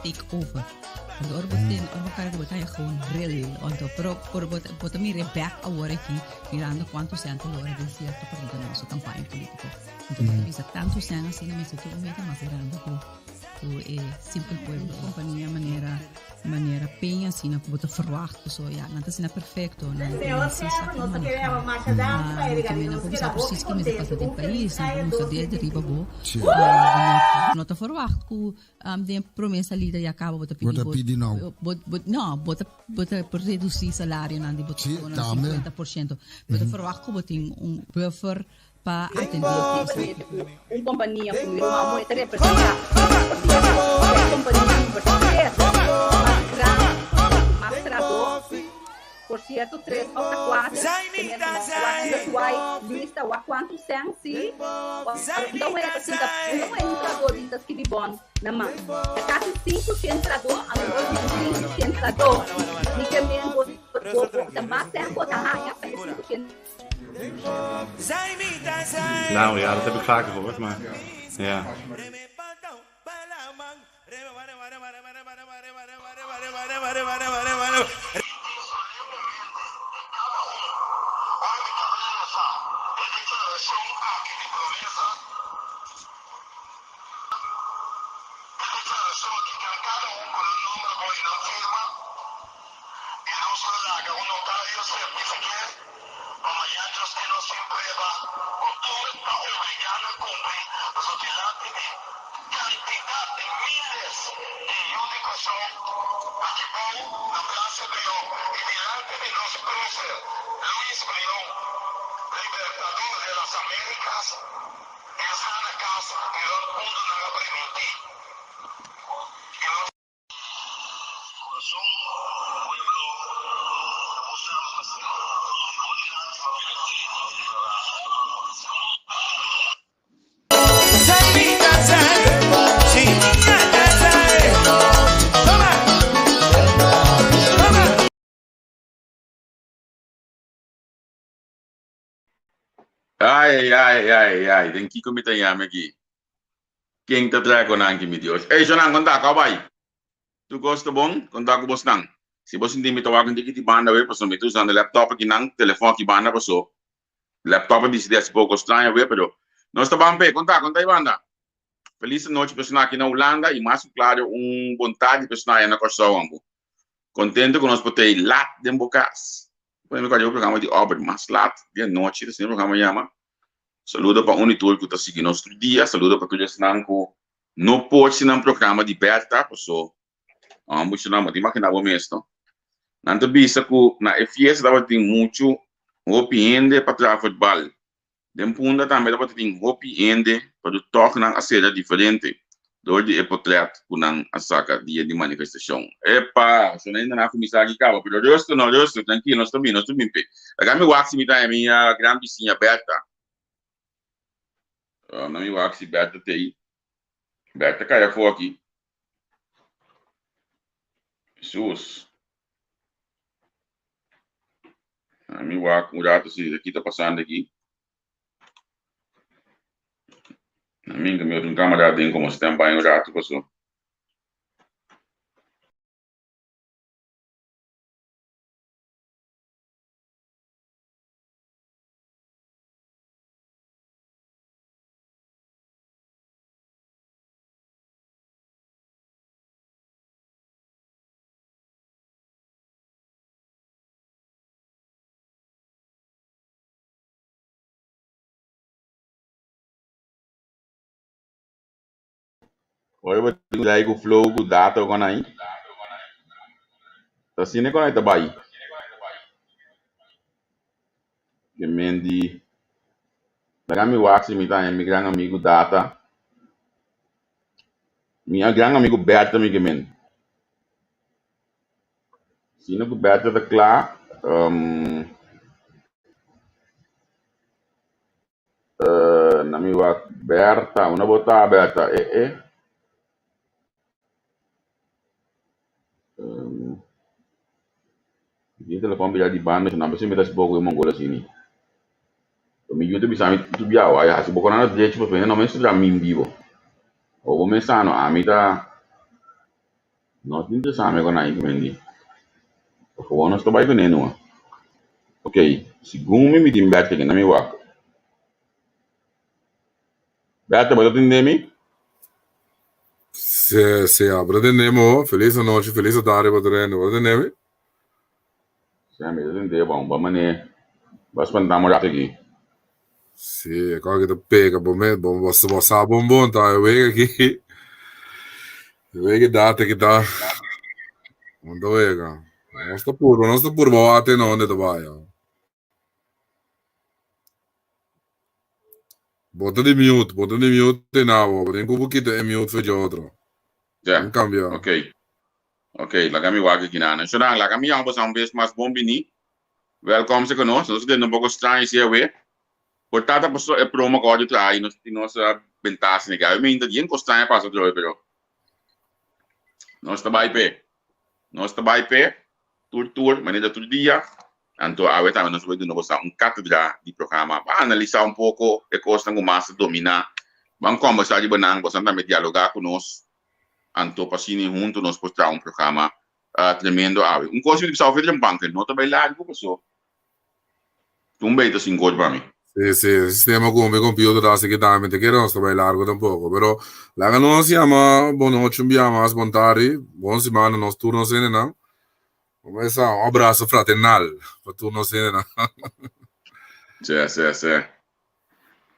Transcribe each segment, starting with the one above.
take over. Door we kan gewoon real por mi back ahora aquí mirando cuánto se han logrado de cierto partido en su campaña política. Entonces, tanto se han así, no me siento más grande que simple pueblo, compañía maneira penha assim na como verwacht so ja não está perfeito não não precies que me passa do país não só de riba bo não está verwacht que de promessa lida e acaba bota pedir não bota por reduzir salário não de bota 50% bota verwacht que bota buffer para atender companhia como uma moeda representar companhia por cierto, 3 ou 4 lista o quanto são se não é assim não é entrador das que bom na mão é quase 5 entrador a menos 5 entrador e que mesmo da mais tempo da raia para 5 Nou ja, dat heb ik vaker gehoord, maar ja. Ai, tem que comer tanhame aqui. Quem tá trazendo com nanki me Deus? Ei, Jonan, conta, cabai. Tu gosta bom? Conta com você não. Se você não me tocar com que banda, eu passo me usando laptop aqui não, telefone aqui banda passou. Laptop disse desse pouco estranho, pero nós tá bem, conta aí banda. Feliz noite pessoal aqui na Holanda e mais claro vontade pessoal aí na Corsão. Contente com nós por ter lat de bocas. Põe me o programa de obra, mas lat de noite, esse programa chama. Saludo para o Unitor que está seguindo nosso dia. Saludo para aqueles que não pode ser um programa de Berta, pessoal. Muito não, mas imagina o mesmo. Não te vista que na FS dava tem muito opinião para trabalhar futebol. Depois também dava tem opinião para tornar a ser diferente. Do de epotlet que não a saca dia de manifestação. Epa, só ainda não começar aqui cabo, pero resto, tranquilo, nós estamos bem. Agora me waxi me dá a minha grande vizinha Berta. Não me wax Berta tem. Berta cai fora aqui. Jesus. A me wax o rato se aqui tá passando aqui. A mim que meu camarada tem como se tem banho o rato passou. Oi, vou usar o flow, o data, o canai. Tá sine com a Itabai. Que mendi. Dagami wax mi tá mi grande amigo data. Minha grande amigo Berta mi que men. Sine com Berta tá claro. Na mi wax Berta, una bota Berta. Dia telefon bila di ban na basi mi das bogo mongola sini. Mi YouTube bisa mi tu biawa ya si boko na dia tipo pena no men stra mi vivo. O come sanno amita no tinta same con ai quindi. O non sto bai con eno. Ok, siccome mi timbette che non mi va. Berta, poi tindemi? Se abre Nemo, feliz noite, feliz tarde para treino, abre Nemo. Se mi tinde bom, vamos ne. Vas spantamo aqui. Sì, qua che ti pega, posso passare buon, tá, vedi che date che dà. Non doveva. Non sto pure, ma te non ne vai. Bota di mute now, perché un pochino è mute per giotro. Ja. Non cambia. Ok, la kami wagi kinana. So la kami ang bas ambes mas bombini. Welcome sa kono. So din un poco strano sia we. Portata posso è promo codice tra i nostri ventasi ne gawe. Mi inda dien costane passo trove però. Non sta bai pe. Tour, manera tutto dia. Anto avete una sua di nuovo un cattedra di programma. Va analizzare un poco e cosa non massa domina. Van conversar di banang, bastante me dialogar con nos. Anto passini junto nos postar un programa tremendo. Un cosa che bisogna fare in banca, non è largo, questo. Tu un bel si incontri per me. Sì, il sistema come computer da sicuramente che non sta mai largo tampoco, però la che non siamo, non ci abbiamo a smontare, buon settimana, non turno se ne ha. Come sa, un abbraccio fraternale, per turno se ne ha. Sì.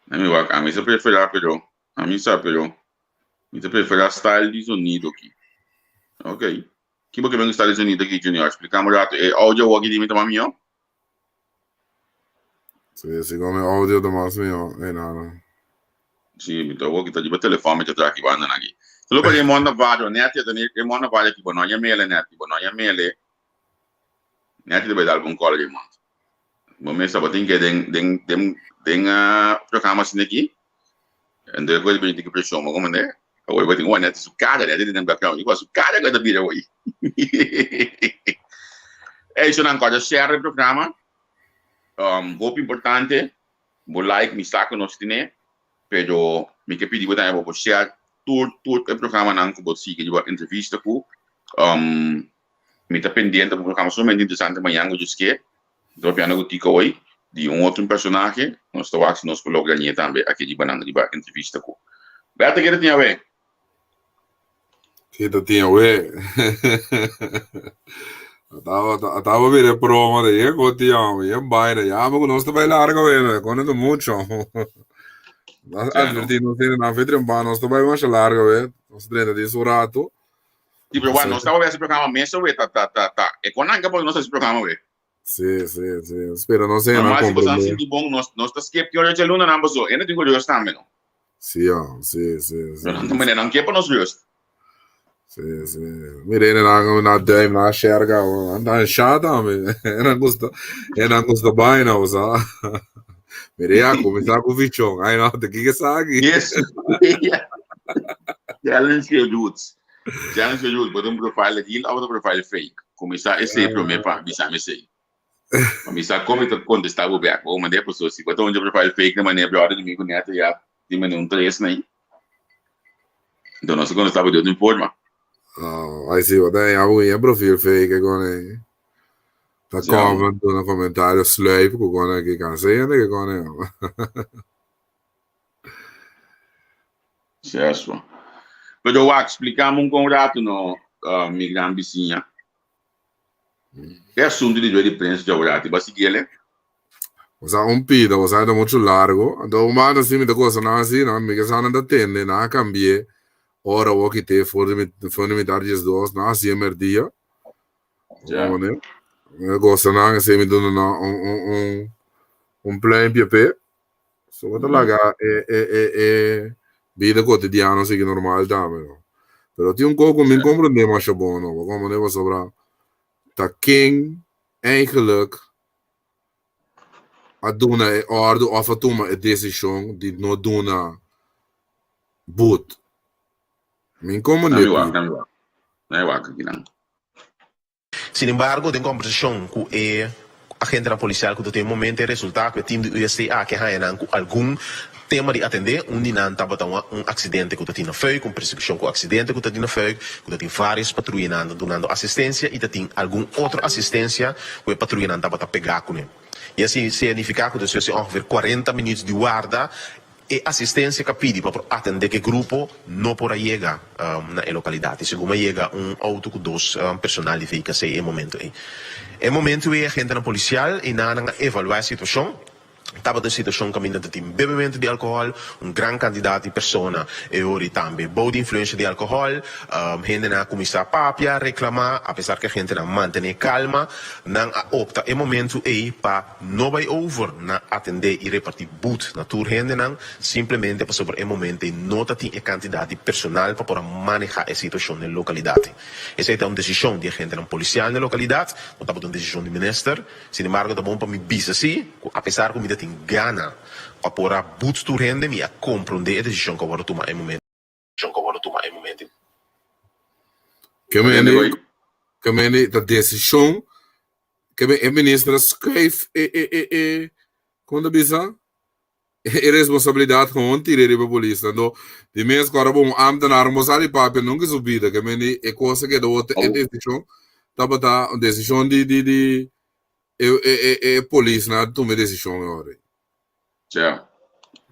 A mí se prefiere però, mi se prefiere style di sonido qui. Ok. Chi può che venga style di sonido qui, Junior? Explichiamo dato, e audio vuoi di mio mio? Sì, come audio da massimo io, no. Sì, mi trovo che ti telefono che tra chi vanno aquí. Solo per il mondo vario, netti il mondo vario tipo non è mele, netti deve dare un collo di mondo. Ma me sabatin che den programma sin aqui. E devo coisa bem que pressão, mas como né? Agora vai ter uma net su cara, né? Dentro do background, igual su cara que da vira hoje. É isso não coisa share o programa. Golpe importante, vou like, me saco nos tine, pero me que pedir botar vou share todo o programa não que vou seguir de entrevista com. Me tá pendente do programa somente interessante amanhã eu disse que do piano que tico hoje de outro personagem, nós estamos nos colocando também aqui de banana de entrevista com. Berta que tinha ver. Que tinha ver. Estaba vire promo de ego tío, y en baile, ya me conozco bailar con esto mucho. Advertir no tiene nada de un no está más largo, ve. Nos trata de su rato. Sí, pero bueno, no estaba ese programa mesa, ve, e con anche porque no sé ese programa, ve. Sí. Espero no sé. Normal, si vos han sentido bon, no está skeptico de luna, no ambos, e no tengo yo también, no. Sí. Pero no me dan que para nos just. Sì. Mi una dame, una scerga, una sciata, era questo baino, sa. Mi reaco, mi sa cuficcion, hai no, te chi che sa chi? Yes. Challenge your roots, but un profile aqui, outro profile fake. Começar esse pro me pa, bisa me sei. Começar como tu contestar o back, ou mandar pessoa se botou um profile fake na maneira de ordem comigo neto já, de maneira um 3 né. Então nós quando estava de informa. Aí sì, dai, avevo profilo fake con da comment, un commentario slave con che canzone che con Certo. Pero eu explicamos um contrato no migrante vizinha. É assunto de de prensa de orati, basigele. O sea, un pido, o sea, è molto largo. Da umano sì mi da cosa no, sì, no, mica sono da tende, no, cambiare. ora o que te voor de metades dos na zemer dia. Ja. Gosta na se me dona na plein piapé. So wat laga vida cotidiano sigue normal dame. Pero ti un coco min comprende maar shabono. Como ne was sobra. Ta king eigenlijk a doen een orde of a toma een decisão die no doen boet. Min como Não ne me waka, não me waka. Não me waka aqui não. Sin embargo, tem conversação com o agente policial que tem momento resultado que o time do USTA que há com algum tema de atender dinan tava acidente que tem na feuille, com persecução com acidente que tem na feuille, que tem vários patrulhando dando assistência e tem algum outra assistência que o patrulhando tava pegar com ele. E assim significa que você ongeveer 40 minutos de guarda e assistência que pede para atender que grupo não por chegar na localidade. Segundo chega auto com dois personal de veículos em momento aí. Em momento a gente policial e na evaluar a situação. Estava de situação caminhando de bebimento de álcool, grande quantidade de pessoas e ora também boa influência de álcool, gente na começar a papia, reclamar, apesar que a gente não mantém calma, não opta em momento aí para não vai over na atender e repartir boot na tour gente não, simplesmente para sobre em momento aí não tem a quantidade de personal para poder manejar a situação na localidade. Essa é uma decisão de a gente policial na localidade, não estava uma decisão do ministro, sin embargo está bom para me bisa assim, apesar que me tem gana para pôr boot tour gente me a compreender a decisão que eu vou tomar em momento. Que meni da decisão que o ministro escreve quando bisa é responsabilidade com um tire para a polícia. Então, de mês agora bom ambtenaar mas ali papel nunca subida que meni é coisa que do outro decisão tava tá uma decisão de polícia na toma decisão agora. Ja.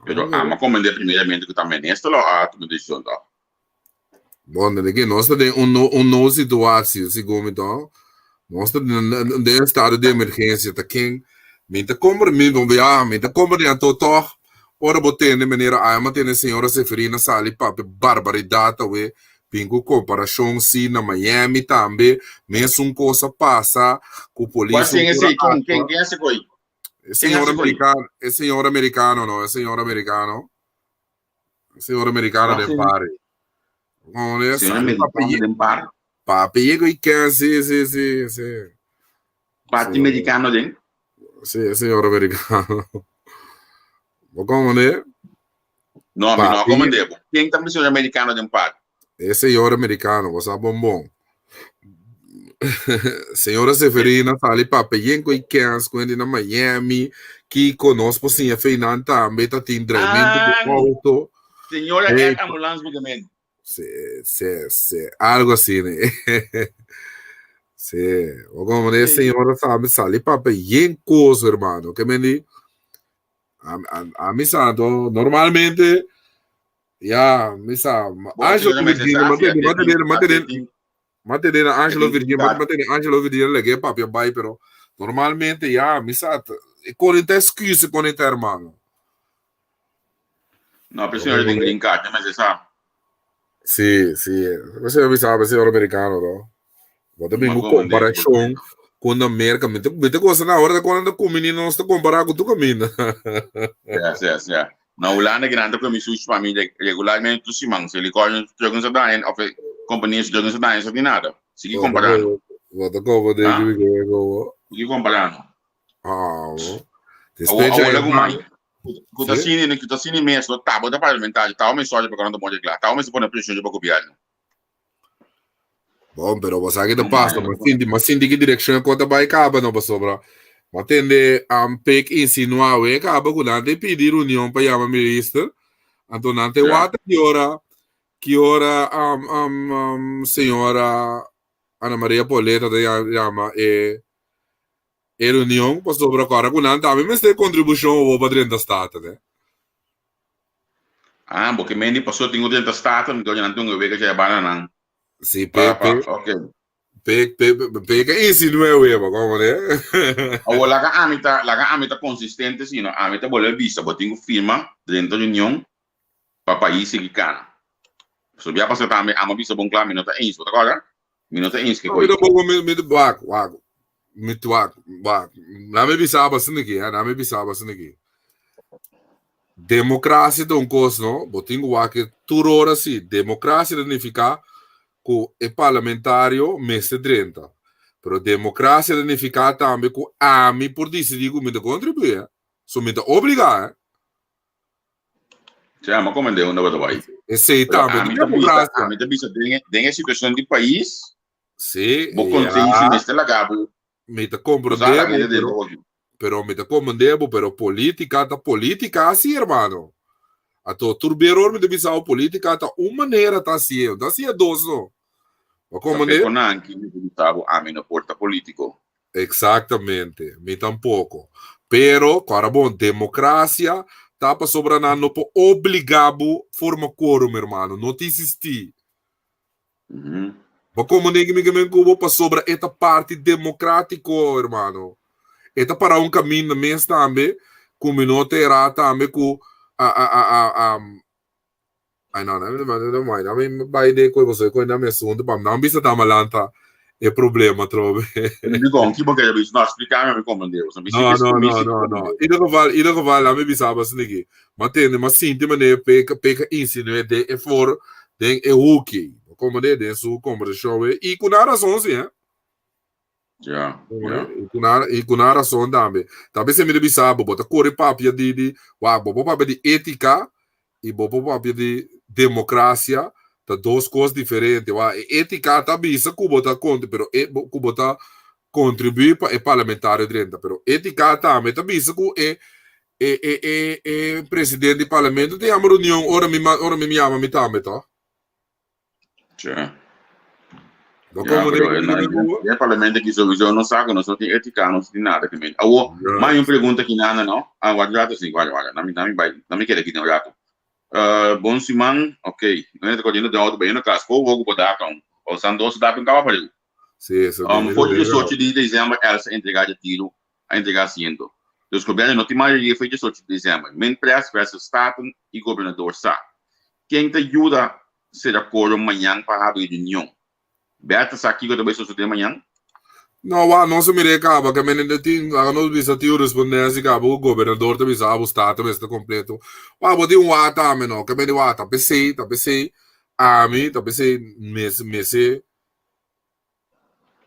Pero ama comandar primeiramente que está ministro lá a tomar decisão da. Bom, daqui nós temos uma situação, segundo então, nós temos um estado de emergência, tá quem, minta compra de todo, ora botando de maneira a maneira a senhora Seferina Sali papi barbaridade, we, pingo comparação sim na Miami também, mesmo coisa passa com polícia. Quase esse quem é esse coi? É senhor americano, não, é senhor americano. Senhor americano de pare. Não, é senhor americano de pare. Papi, e que sim. Papi americano de? Sim, senhor americano. Como é? Não, não comandei. Quem tá senhor americano de pare? É senhor americano, você é bom. Senhora Severina Sali papi com Ikens quando na Miami que conosco sim a Fernanda também tá tem treinamento de auto. Senhora é ambulância também. Se algo assim, né? Se o como é senhora sabe Sali papi coisa irmão, que me di a mim sabe normalmente me sabe Matene Angelo Virgínia leghe papia bai pero normalmente mi sa con excuse con hermano. No, pero signore di green card, ma si sa. Sì, questo mi sa, signor americano, no? Vado bene con comparazione con l'America, mentre cosa na hora quando commini non sto comparando tu cammina. Yes. Na Holanda grande come su famiglia regolarmente tu si mangia, li cogliano giocano sa dai, o companhias giocano sa dai, sa di nada. Sigi comparando. Vado come devi go. Sigi comparando. Ti specie Cutasini messo tabo da parlamentare, tavo messo oggi per quando muore là, tavo messo pone pressione per governo. Bom, pero você sabe que não passa, mas sim de que direção conta vai caba não passou para. Mas tende pek insinuar que acaba com nada pedir união para chamar ministro. Então não tem outra que hora senhora Ana Maria Poleta de chama e união passou para agora com nada também mas tem contribuição para dentro da estado, né? Porque mendi passou tinha dentro da estado, então não tem que ver que já banana. Sì, Pepe insinua como né? La amita consistente sino amita vuole vista, botingo firma dentro l'unione para paesi che cana. So biya pa sa tami ama bisa bong kla minuta eens, wat agora? Minuta eens que Mira coi. pouco wak. Na me bisaba siniki, na me bisaba siniki. Democracia de um curso, não? Botinho wak turora si. Democracia significa que é parlamentário mês de 30. Pero democracia significa também que a mim por decidir como me contribuir. So me obrigar. Siya mo komende una ba vai. E sei Pero também a democracia. mim bisa dengue situação de país, Sim, bo consciência neste lagabo. me te Compreendemos, compreendemos, pero me te compreendemos, pero política assim, irmão. A to turberor me deve saber política tá uma maneira tá assim, dois não. Mas como Porque com anque me gustavo a mim no porta político. Exatamente, me tampouco. Pero, cara bom, democracia tá para sobrar não por obrigado forma quórum, irmão, não te existir. Mas como ninguém me cubo para sobrar esta parte democrático, irmão. Esta para um caminho mesmo também, como não terá também com ai não vai de coisa você coisa me assunto, para não bisa tá malanta é problema trobe. Digo, que porque eu não explicar me compreendeu. Não. Ida geval lá me bisa bas nigi. Mas tem, mas sim, tem maneira peka ensino de é for den é hockey. Como de su conversation e com a razão sim, é? Já. E com a razão também. Talvez se me deve saber, bota corre papia de bobo papia de ética e bobo papia de democracia, tá duas coisas diferentes. Ética tá bisa cubo tá contra, pero cubo tá contribuir para parlamentário dentro, pero ética também tá bisa cu presidente do parlamento tem uma reunião ora me chama me também, tá? Já. É parlamento que solução não sabe, não tem ética, não tem nada também. Mais uma pergunta aqui nada não. Guarda assim, guarda. Não me quer aqui não rato. Bom Simão, ok. Não é que eu de auto bem na casa, vou botar com o Santos dá para cá para ele. Sim, foi de 18 de dezembro ela se entregar de tiro a entregar assento. Os governos não tem maioria foi de 18 de dezembro. Men press versus Estado e governador sa. Quem te ajuda ser acordo amanhã para a reunião? Berta aqui que também sou de manhã. Não se me recaba que menino tem não bisa tio respondência que o governador também sabe o estado também está completo. Vou ter wata menino que me wata PC a mim tá PC mês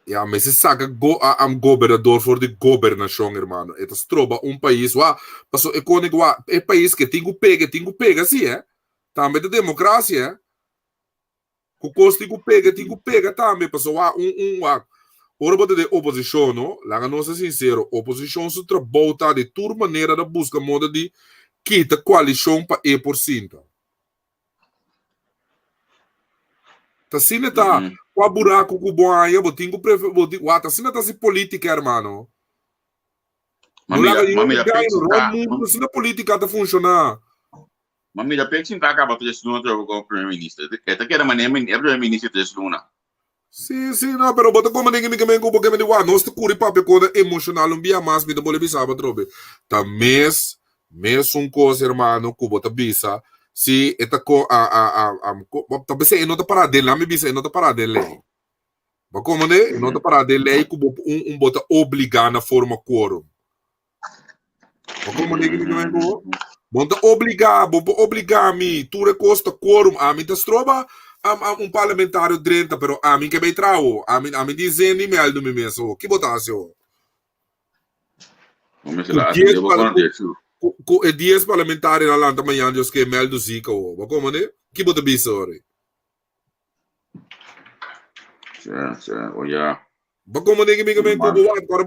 ja mês saca governador for de governação irmão. Então se troba país passou icônico é país que tem pega assim é. Também da democracia é. O custo tem pega também passou ora bota de oposição, não? Lá não ser sincero, oposição se trabalha de toda maneira de busca moda de quita coalição para E%. Tá sendo tá com a buraco com o boaia, botinho prefeito, tá sendo tá se política, irmão. Mamira se na política tá funcionar. Mamira pensa em tá acaba de ser outro primeiro-ministro. Esta que era maneira é primeiro-ministro de Luna. Sim, não, pero bota como ninguém me porque me diz, nós te curi papo quando emocional um dia mais me dá bole bisaba trobe. Tá mês coisa, irmão, que bota bisa. Se eta ko talvez se não tá para dele, lá me bisa não tá para dele. Mas como né, não tá para dele, que bota obrigar na forma quórum. Mas como ninguém me bota obrigar me, tu recosta quórum, a mim tá stroba parlamentário drenta, pero a mim que me trao, a mim dizendo e-mail do mesmo, que botasse eu? Vamos lá, eu vou contar isso. Com 10 parlamentares na lanta manhã, Deus que e-mail do Zika, como né? Que bota bisori? Olha. Ba como ninguém me agora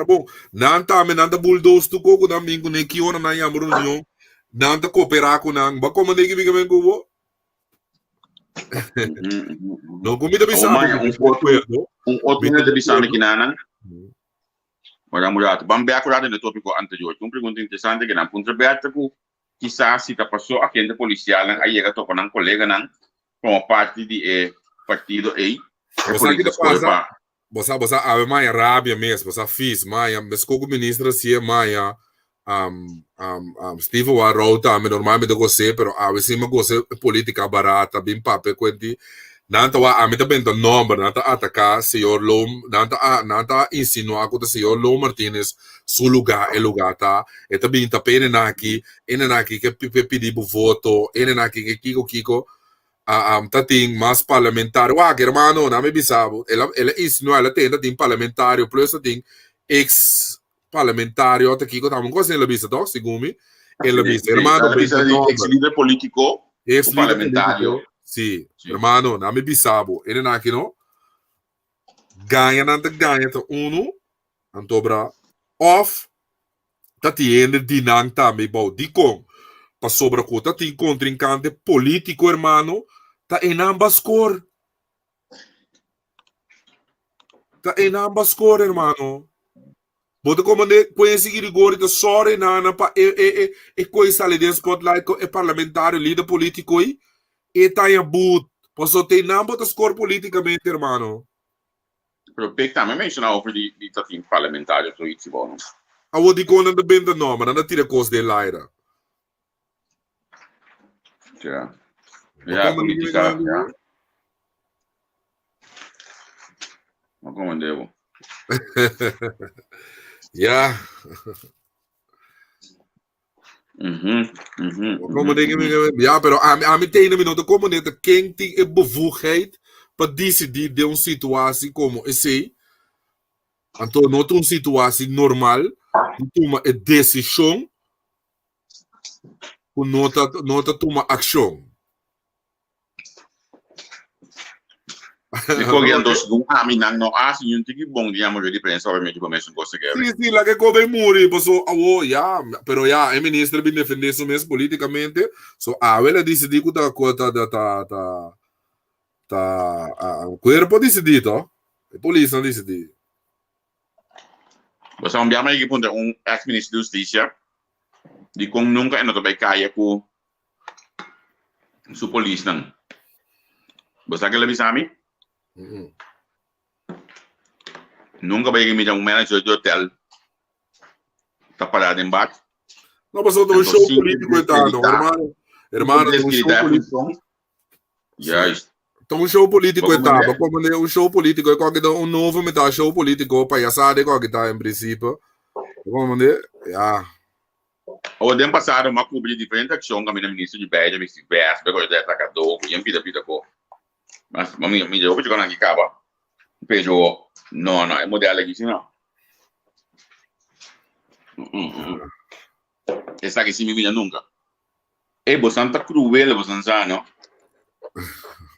bom, nanta bulldoze tu coco na mingo nem que ona na yam reunião, nanta cooperar com nang, ba como ninguém me cubo? Não comida bisama, outro de bisama que nana. Murato, vamos ver acurado no tópico anterior. Uma pergunta interessante que na ponta aberta que quizás se passou a agenda policial aí chega tocar com colega não, como parte de partido aí. Você ave mais rábia mesmo, você fiz mais, mas como ministra se é mais Steve wa rota, normalmente você, pero a veces me gosta política barata, bem pape quanti. Nanta wa amita bento number, nanta atacar senhor Lom, nanta insinuar que o senhor Lom Martinez su lugar é lugar tá. E também tá pena naqui que pedir voto, ene naqui que Kiko tá tem mais parlamentar. Wa que hermano, na me bisabo. Ela insinua, ela tem parlamentário, plus tem ex parlamentario tá Kiko tá um coisa ela bisa tó, segundo ela bisa. Hermano, ex-líder político, parlamentario. Sì, hermano, na me bisabo. Ene naqui no ganha tá uno, antobra off, tá tiende dinang tá me bau di com. Pa sobra ko tá tem contrincante político, hermano, tá em ambas cor. Tá em ambas cor, hermano. Bota como ne conhece que rigor de sorry na pa coisa ali de spotlight é parlamentário, líder político aí. E tá em boot. Posso ter não botar score politicamente, hermano. Pero pek também mencionar over die team parlamentário so iets bom. A vou de quando de bem de nome, não tira coisa de Lyra. Ja. Ja, política. Ja. Mas como devo? Ja. Como ja, pero a mim tem minuto como neta quem tem a bevoegdheid para decidir de uma situação como essa. Então, não é uma situação normal, toma a decisão, não toma ação. Correndo dos minang no assim yung tigi bom dia mo ready prensa over medyo mention ko sa guerra. Sí, la que come muri, pues ya, pero ya el ministro bien defender eso mesmo politicamente, so ela decidiu que tá o cuerpo decidido, a polícia não decidiu. Você não viu mais que punta ex-ministro de Justiça de como nunca é notado caia com su polícia não. Você que lhe sabe? Nunca vai que me um manager de hotel tá parado em bar. Não, mas eu show político então, hermano, um show político. Yes. Então um show político etapa, como um show político é qualquer um novo metal show político para passar qualquer tá em princípio. Como já. O ano passado uma cobrir diferente ação com o ministro de Bélgica, me se veste, pegou de atacador, e em vida com. Mas me deu para chegar aqui acaba. Pero não, é modelo aqui sim não. Essa aqui sim me vinha nunca. É bastante cruel, bastante sano.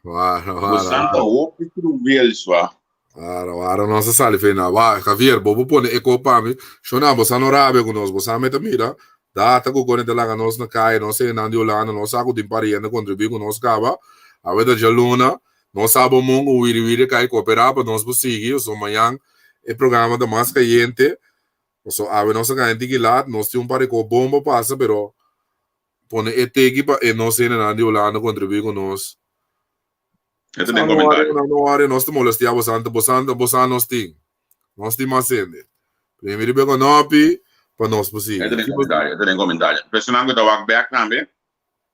Bastante open cruel só. Claro, não se sabe feina. Vai, Javier, bobo pone eco para mim. Shona, você não rabe conosco, você meta mira. Data com quando te laga nós na caia, não sei nada de olhando, não sabe o tempo ainda contribuir conosco acaba. A ver da jaluna. Nós sabemos o Wiri que cooperar para nós conseguir, so amanhã é programa da mais caliente, so a ver nossa gente que lá, nós temos para que bomba passa, pero pone etegi para e nós ainda nada de olhando contribuir com nós. Eu tenho comentário. Não, nós temos molestia bastante nós temos mais gente. Primeiro bem com nopi para nós conseguir. Eu tenho comentário. Personal que tá walk back também,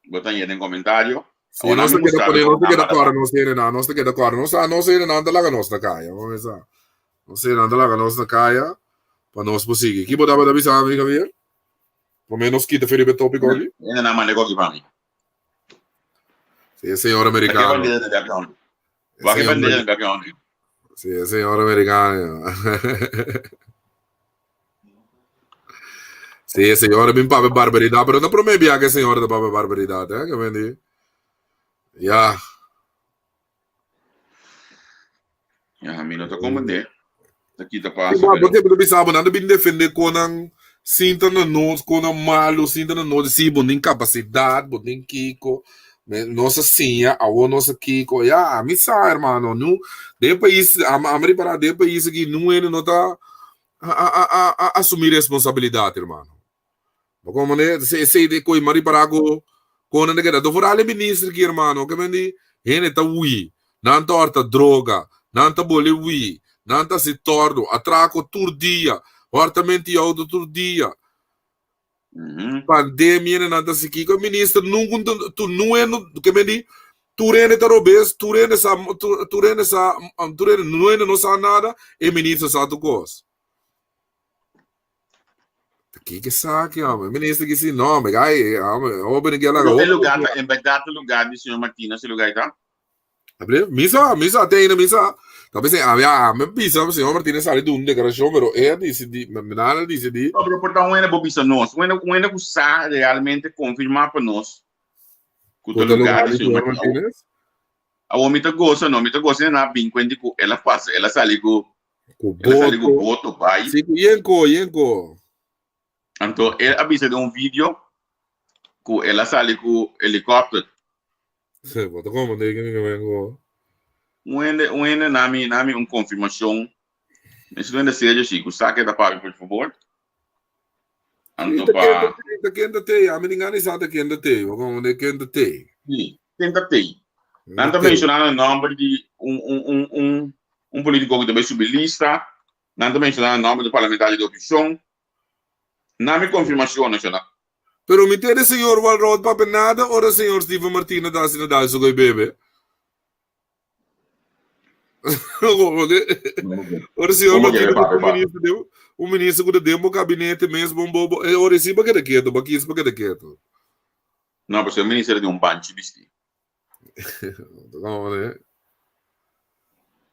botar aí em comentário. Sì, non si chiede d'accordo, non si chiede d'accordo, non si chiede la nostra caia, non si chiede la nostra caia, ma non si può seguire. Chi poteva da bisogno di capire? Come non schita per i topic oggi? Non è mai cosa per me. Sì, signor americano. Che bandiera del background? Sì, signor americano. Sì, signore, mi pa per barbarità, però non prometti che signore da pa per barbarità, che vendi? Ja. Ja, minuto como de. Daqui da passa. Mas você pode pensar, nada bem defender com a sinta no nós, com a malo, sinta no nós, se bom nem capacidade, bom nem kiko, nossa senha, a nossa kiko, ja, me sa, hermano, nu, de país, a preparar de país aqui, não é não tá a assumir responsabilidade, hermano. Como né, se de coi mari para quando negera do vorale ministro que irmão que mendi ele tá ui não torta droga não tá bole ui não tá se tordo atraco tur dia hortamente auto tur dia Pandemia na nanta siki ko ministro nungun tu nueno que me di turene tarobes turene nueno no sa nada e ministro sa tu cos. Que saque, homem. Ministro que sim, não, mas aí, homem, ninguém lá. É lugar, em verdade, lugar de senhor Martina, esse lugar tá? Misa, tem ainda misa. Talvez me pisa, o senhor Martínez sale de declaração, mas ele disse, nada disse de. Não, pero portanto, não é bobisa nós, não é que sabe realmente confirmar para nós que o lugar de senhor Martínez. A homem tá gosta, não, me tá gosta na bem quando ela passa, ela sale com voto, pai. Sim, yenko. Então, ele avisa de vídeo que ela sale com helicóptero. Sim, bota como, né, que vengo. Nami confirmação. Isso não é sério, Chico. Saque da papi, por favor. Então, para... Quem tem? A menina nem sabe quem tem. Como é quem tem? Sim, quem tem. Não está mencionando o nome de um político que também subiu lista. Não está mencionando o nome do parlamentar de oposição. Nami confirmação nacional. Pero me tem o senhor Walrod para nada ou o senhor Steven Martínez da cidade do Sugoi Bebe? O senhor Martínez, o ministro que deu um gabinete mesmo, um bobo. Ora, sim, para que quieto, para que quieto. Não, porque o ministro de um banco, viste? Como, né?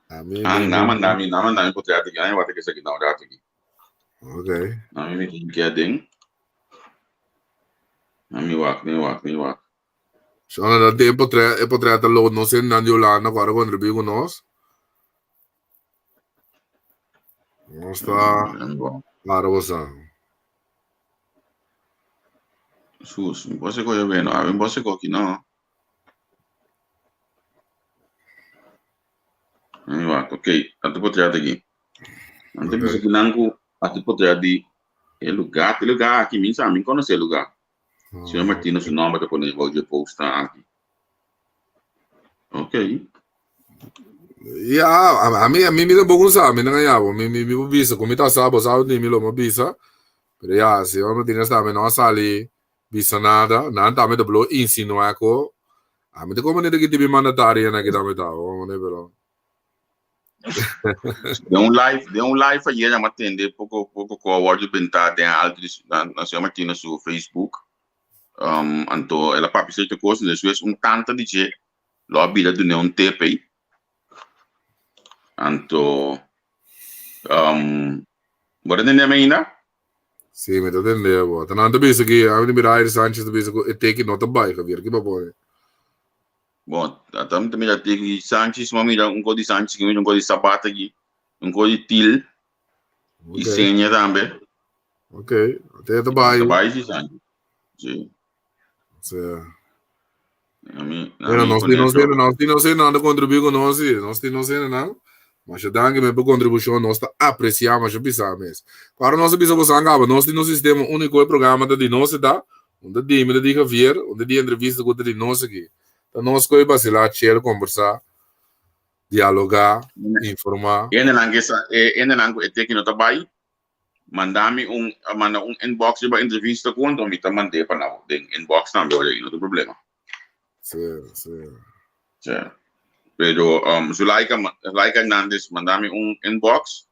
Não, potrei aqui, não, eu vou ter que seguir na hora aqui. Ok. Não, me tem que adem. Não, wak. So, na tempo potrei até load não sei na Yolanda agora contribuir com nós. Nós está claro você. Sus, você coisa bem, não, você aqui não. Não, wak, ok. Até potrei aqui. Antes de seguir nango, até potrei de lugar aqui, mim sabe, conhece o lugar. Senhor Martínez, o nome da quando eu postar aqui. Ok. Yeah, a mim me dá bom sabe, não é? Me visa, como está sabe de mim lo visa. Pero ya, Senhor Martínez também não sale visa nada, não também do insinuar ko. A mim como nem que tiver mandatária na que também tá, vamos né, pero. Deu um live aí já matende pouco com a word bentar tem algo na Senhor Martínez no Facebook. Então ela papi certa coisa, depois tanta de je lobby da do um TPI. Então bora entender ainda? Sim, me tá entendendo, boa. Tá nada bisa que a mim Mirair Sanchez bisa que take nota bai, Javier, que papo. Bom, também já tem Sanchez, mas mira código de Sanchez, um código de Sabata aqui, código de Til e senha também. Ok, até tá bai. Tá bai de Sanchez. Sim. Não sei nada contribuir com nós, não sei nada. Mas eu tenho que me contribuição nós está apreciar, mas eu pensar mesmo. Claro, nós precisamos angaba, nós temos um sistema único de programa de nós está, onde de Javier, onde de entrevista com de nós aqui. Então nós coi vacilar, chill, conversar, dialogar, informar. E nango que não tá bai. Manda-me um inbox para entrevista com então me mandei para não tem inbox também olha não tem problema. Sim. Pero Zulaika Hernandez manda-me inbox.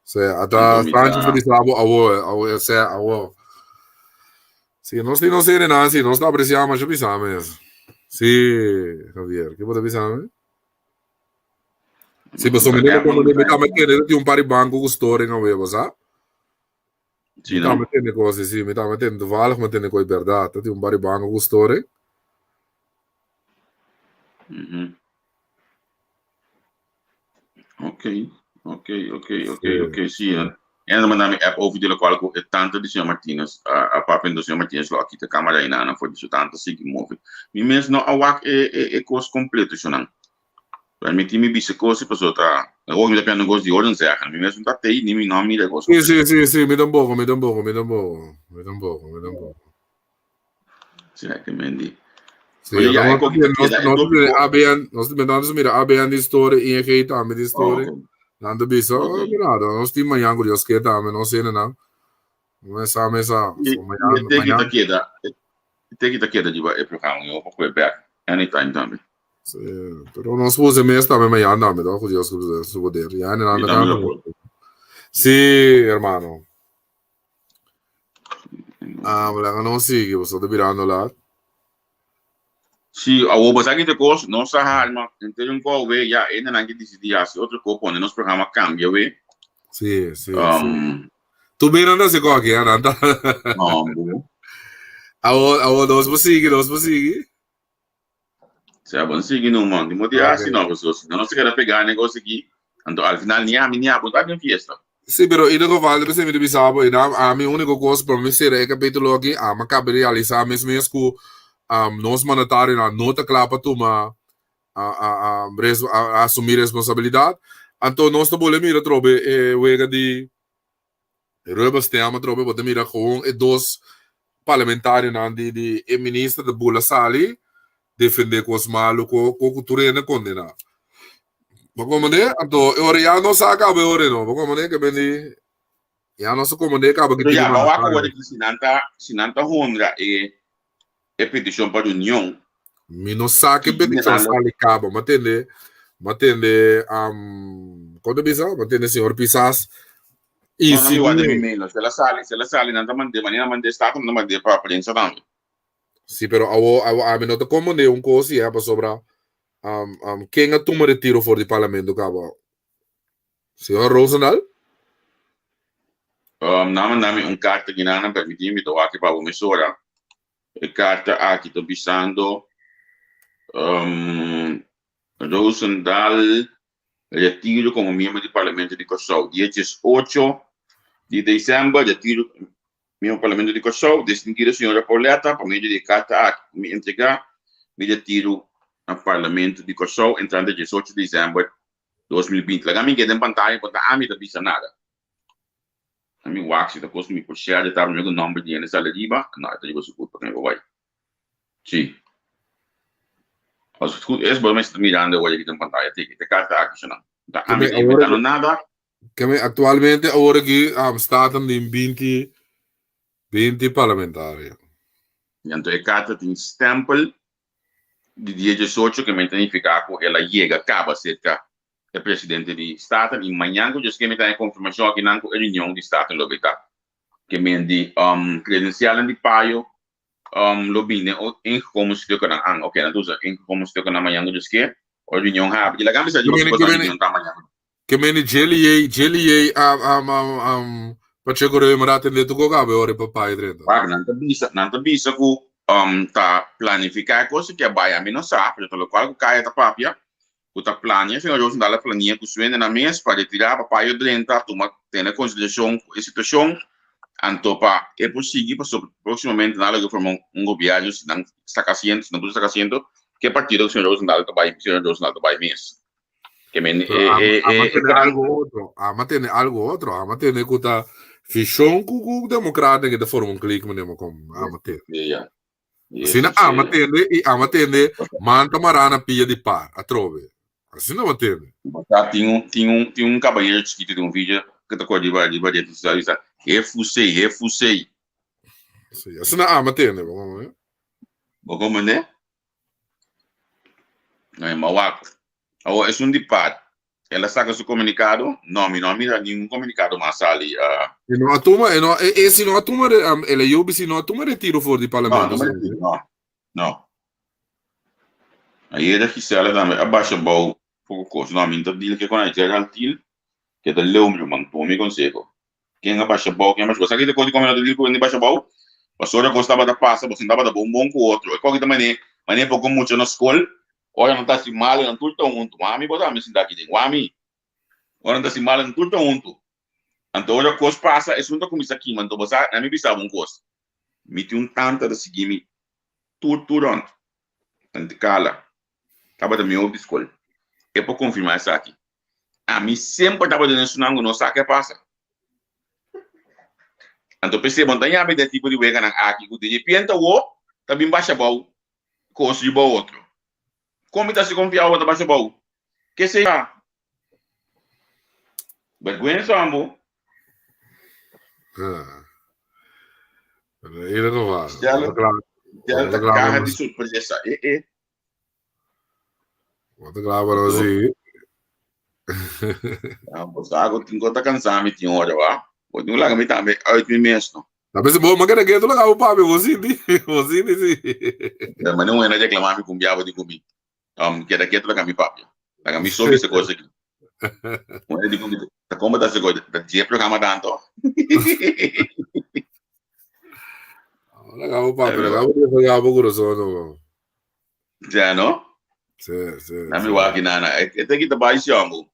Sim, até Francis disse avô. Sim, não sei nada, sim, não está apreciando, mas eu pensava mesmo. Sim, Javier, que pode pensar, né? Sim, mas o menino quando ele está metendo de par de banco com história não é, sabe? Sim, não. Me está metendo coisas, sim, me está metendo valor, me metendo coisa verdade, tem par de banco com história. Ok, sim. Ela mandou-me app over de qual é tanto de Senhor Martínez, a papel do Senhor Martínez lá aqui, a câmera aí não foi disso tanto assim que move. Me mesmo não awak é coisa completa, senão. Para mim time bisa coisa para outra. Hoje me dá pena negócio de ordem certa. Me mesmo tá tei nem me não me negócio. Sim, me dá um pouco. Será que mendi? Sim, nós temos mira ABN de história e aqui também de história. Nada bisa, nada. Nós temos manhã curioso que também não sei não. Mesa, mesa. E So, mañana, tem mañana. que queda de o programa, eu vou back anytime também. Sí, pero no supuse me esta me mañana, me da jodido su poder. Ya en E anda também campo. lo Sí, hermano. Wala ka no sige, basta de birando lahat. Se a oba sabe que coisa, nossa arma, então qual we já ainda não que decidir assim, outro copo, né, nosso programa cambia we. Sí, sí, sí. Tu birando se ko aqui, anda. Awo dos po sige. Se a bom seguir no mano, de modo assim não, pessoas, não se quer pegar negócio aqui, então ao final nem a minha botar bem fiesta. Sí, pero in ieder geval, er zijn we bisabo, en a mi único costo para mí ser el capítulo aquí, a me cabe realizar mis mesco, nos mandataram na nota clapa toma a assumir responsabilidade. Então nós estamos mira trobe wega de Rubens tema trobe, bota mira com dois parlamentares na de ministro de Bula Sali defender com os malos com cultura e condena. Bagaimana? Então, eu já não sei acabar ore não. Bagaimana que bem já não sei como é que acaba que já vai acabar que sinanta honra e petição para a união. Me não sabe que petição sali acaba, matende quando bisa, matende senhor Pisas. E se eu ando e-mail, se ela sale não tá mandando, maneira mandar está não mandar para a prensa também. Sim, pero a mim não te como de coisa é para sobrar. Quem é tu retiro for de parlamento cabo? Senhor Rosendahl? Nami carta que não permitir me doar aqui para o emissora. A carta aqui estou pensando Rosendahl retiro como membro do parlamento de Kosovo. Dia 18 de dezembro, retiro membro do parlamento de Kosovo. Distinguida senhora Pauleta, por meio de carta aqui me entregar, me retiro no parlamento de Kosovo, entrando 18 de dezembro de 2020. Lá me quedei em pantalla, porque a mim não pisa nada. A mim o axi da coisa me puxar, estava no meu nome de nessa liba, não, está de você culpa, não vai. Sim. Als het goed is, bij mensen mirando hoor je in pantalla, tem de carta aqui, não. Da a mim não está nada. Que atualmente agora aqui está em 20 parlamentares. Então a carta tem stempel de dia 18 que me significa que ela chega, acaba cerca do presidente de Estado e amanhã eu já me tem confirmação aqui na reunião de Estado no Lobita que me de credencial de paio lobine em como se toca na ok na tudo em como se toca na manhã eu já a reunião rápida e lá gama se já coisa reunião da manhã que me jelly para chegar a me atender tu coga be ore papai dreta não tá bisa ku tá planificar coisa que vai a mim não sabe pelo qual o caia tá papia o tá plania se nós dá a plania que suene na mesa para retirar papai o drenta toma ter na consideração a situação antopa é possível para proximamente nada que formar governo se não está haciendo que partido o senhor Rosendahl tá vai mesmo que me algo outro tem que tá fichão com democrata que da forma clique mesmo como Sina amatende manta marana pia de par a trove. Assim não atende. Tinha cabanheiro chiquito de vídeo que tá com de visualizar. Refusei. Sim, assim não amatende, vamos ver. Como né? Não é mauaco. Agora é de par. Ela saca seu comunicado, não mira nenhum comunicado mais ali. E não atuma, se não atuma, ela eu se não atuma retiro fora de parlamento. Não. Aí ele que se ela também abaixa bom pouco coisa, não minta dele que quando é garantir que da leu meu mano, tu me consegue. Quem abaixa bom, quem mais gosta que de coisa como ela dele quando abaixa bom, passou já gostava da passa, você andava da bom com o outro. E qualquer também, mas pouco muito na escola. Olha, não tá se mal, não tudo tão junto. Mami, botar me sentar aqui, mami. Olha, não tá se mal, não tudo tão junto. Então, olha, coisa passa, é junto com isso aqui, mas você não me pensava coisa. Me tinha tanto de seguir me tudo antes. Tanto cala. Tava da minha outra escola. É para confirmar isso aqui. A mim sempre tava dando isso, não sabe o que passa. Então, pensei, bom, tem a ver tipo de wega aqui, que de repente, tá bem baixa bom, coisa de bom outro. Como está se confiando da baixa bom? Que seja? Vergonha só, amor. Ele não vai. Ela carga de surpresa. Vou gravar assim. Aku tinggal tekan sami tinha hora lá. Pode não larga me também 8 mesmo. Tapi sebelum makan lagi tu lah kau pakai wasini sih. Mas não é nada reclamar me cumbiava de comigo. Queda quieto lá kami papi. Lá kami soube essa coisa aqui. Não é de comigo. Tá como tá essa coisa? Tá dia programa tanto. Lah kau papi, lah kau dia pakai apa kurus ono. Já não? Sim. Na minha aqui nana. Até que tá baixo ambo.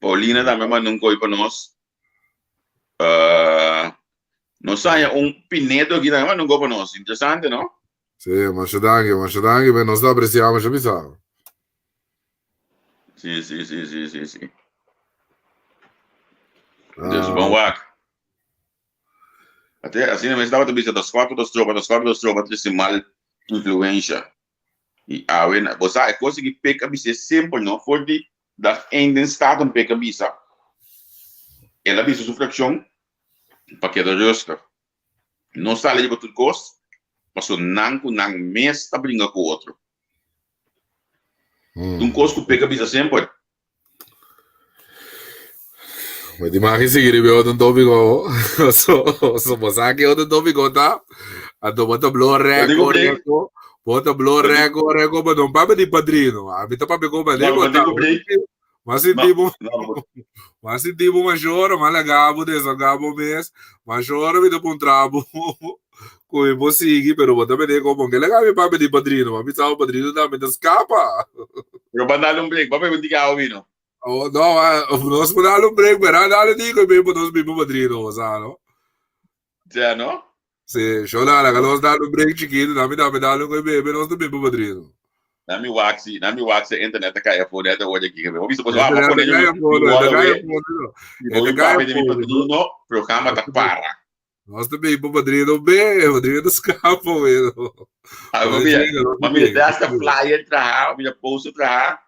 Paulina também mas não coi para nós. Não sai pinedo aqui também mas não coi para nós. Interessante, não? Sim, mas danke, mas nós apreciamos já pensava. Sim. Deus bom wak. Até assim mesmo estava também das quatro das tropas desse mal influência. E a wena, você é coisa que peca bisa sempre não for de das ainda staat peca bisa. Ela bisa sufração para que da justa. Não sale de tudo coisa. Passou nang mês tá brincando com o outro. Coisa que peca bisa sempre. Mas de mais seguir eu não tô bigo. Só você aqui eu não tô bigo tá. Ando bota blow reco. Bota blow reco, mas não papo de padrino. A vida papo como ali bota. Mas se tipo uma chora, mas gabo dessa gabo mês, mas chora vida para trabo. Coi você seguir, pero bota bem como que legal papo de padrino, mas o padrino também escapa. Eu vou dar break, papo eu diga ao vino. Oh, no, nós podemos dar break, mas nada digo que nós mesmo padrino, sabe? Já não? Sim, chora, que nós dar break chiquito, nós dar que bebe, nós mesmo padrino. Na mi wax internet kaya phone ata hoje aqui, eu vi Essa programa tá para. Nós também pro padrino bem, padrino do escapa mesmo. Mami, desta flyer tra, minha post tra,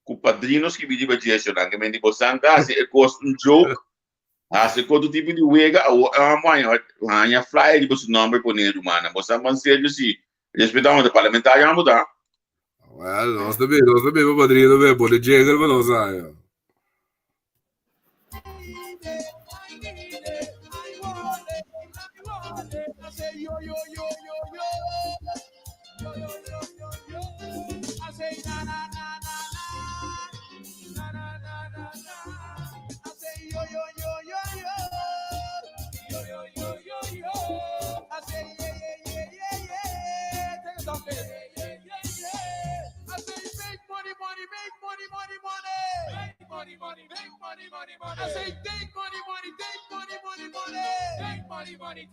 com padrinos que me divertiram, que me digo santa, se é cost joke. Se todo tipo de wega, a mãe, a flyer de você nome por nele, mano. Você não sei se respeitamos o parlamentar, já mudar. Well, nós também pro padrino bem, pode chegar, mas não sai. I say take money. I say make money.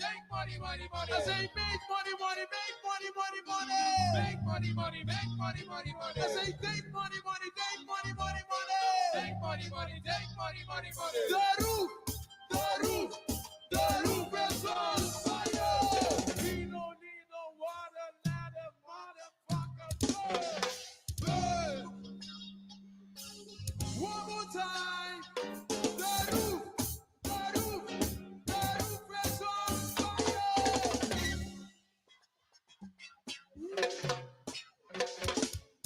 I say take money. The roof is on fire. We don't need no water, motherfucker. Burn. One more time. The roof is on fire.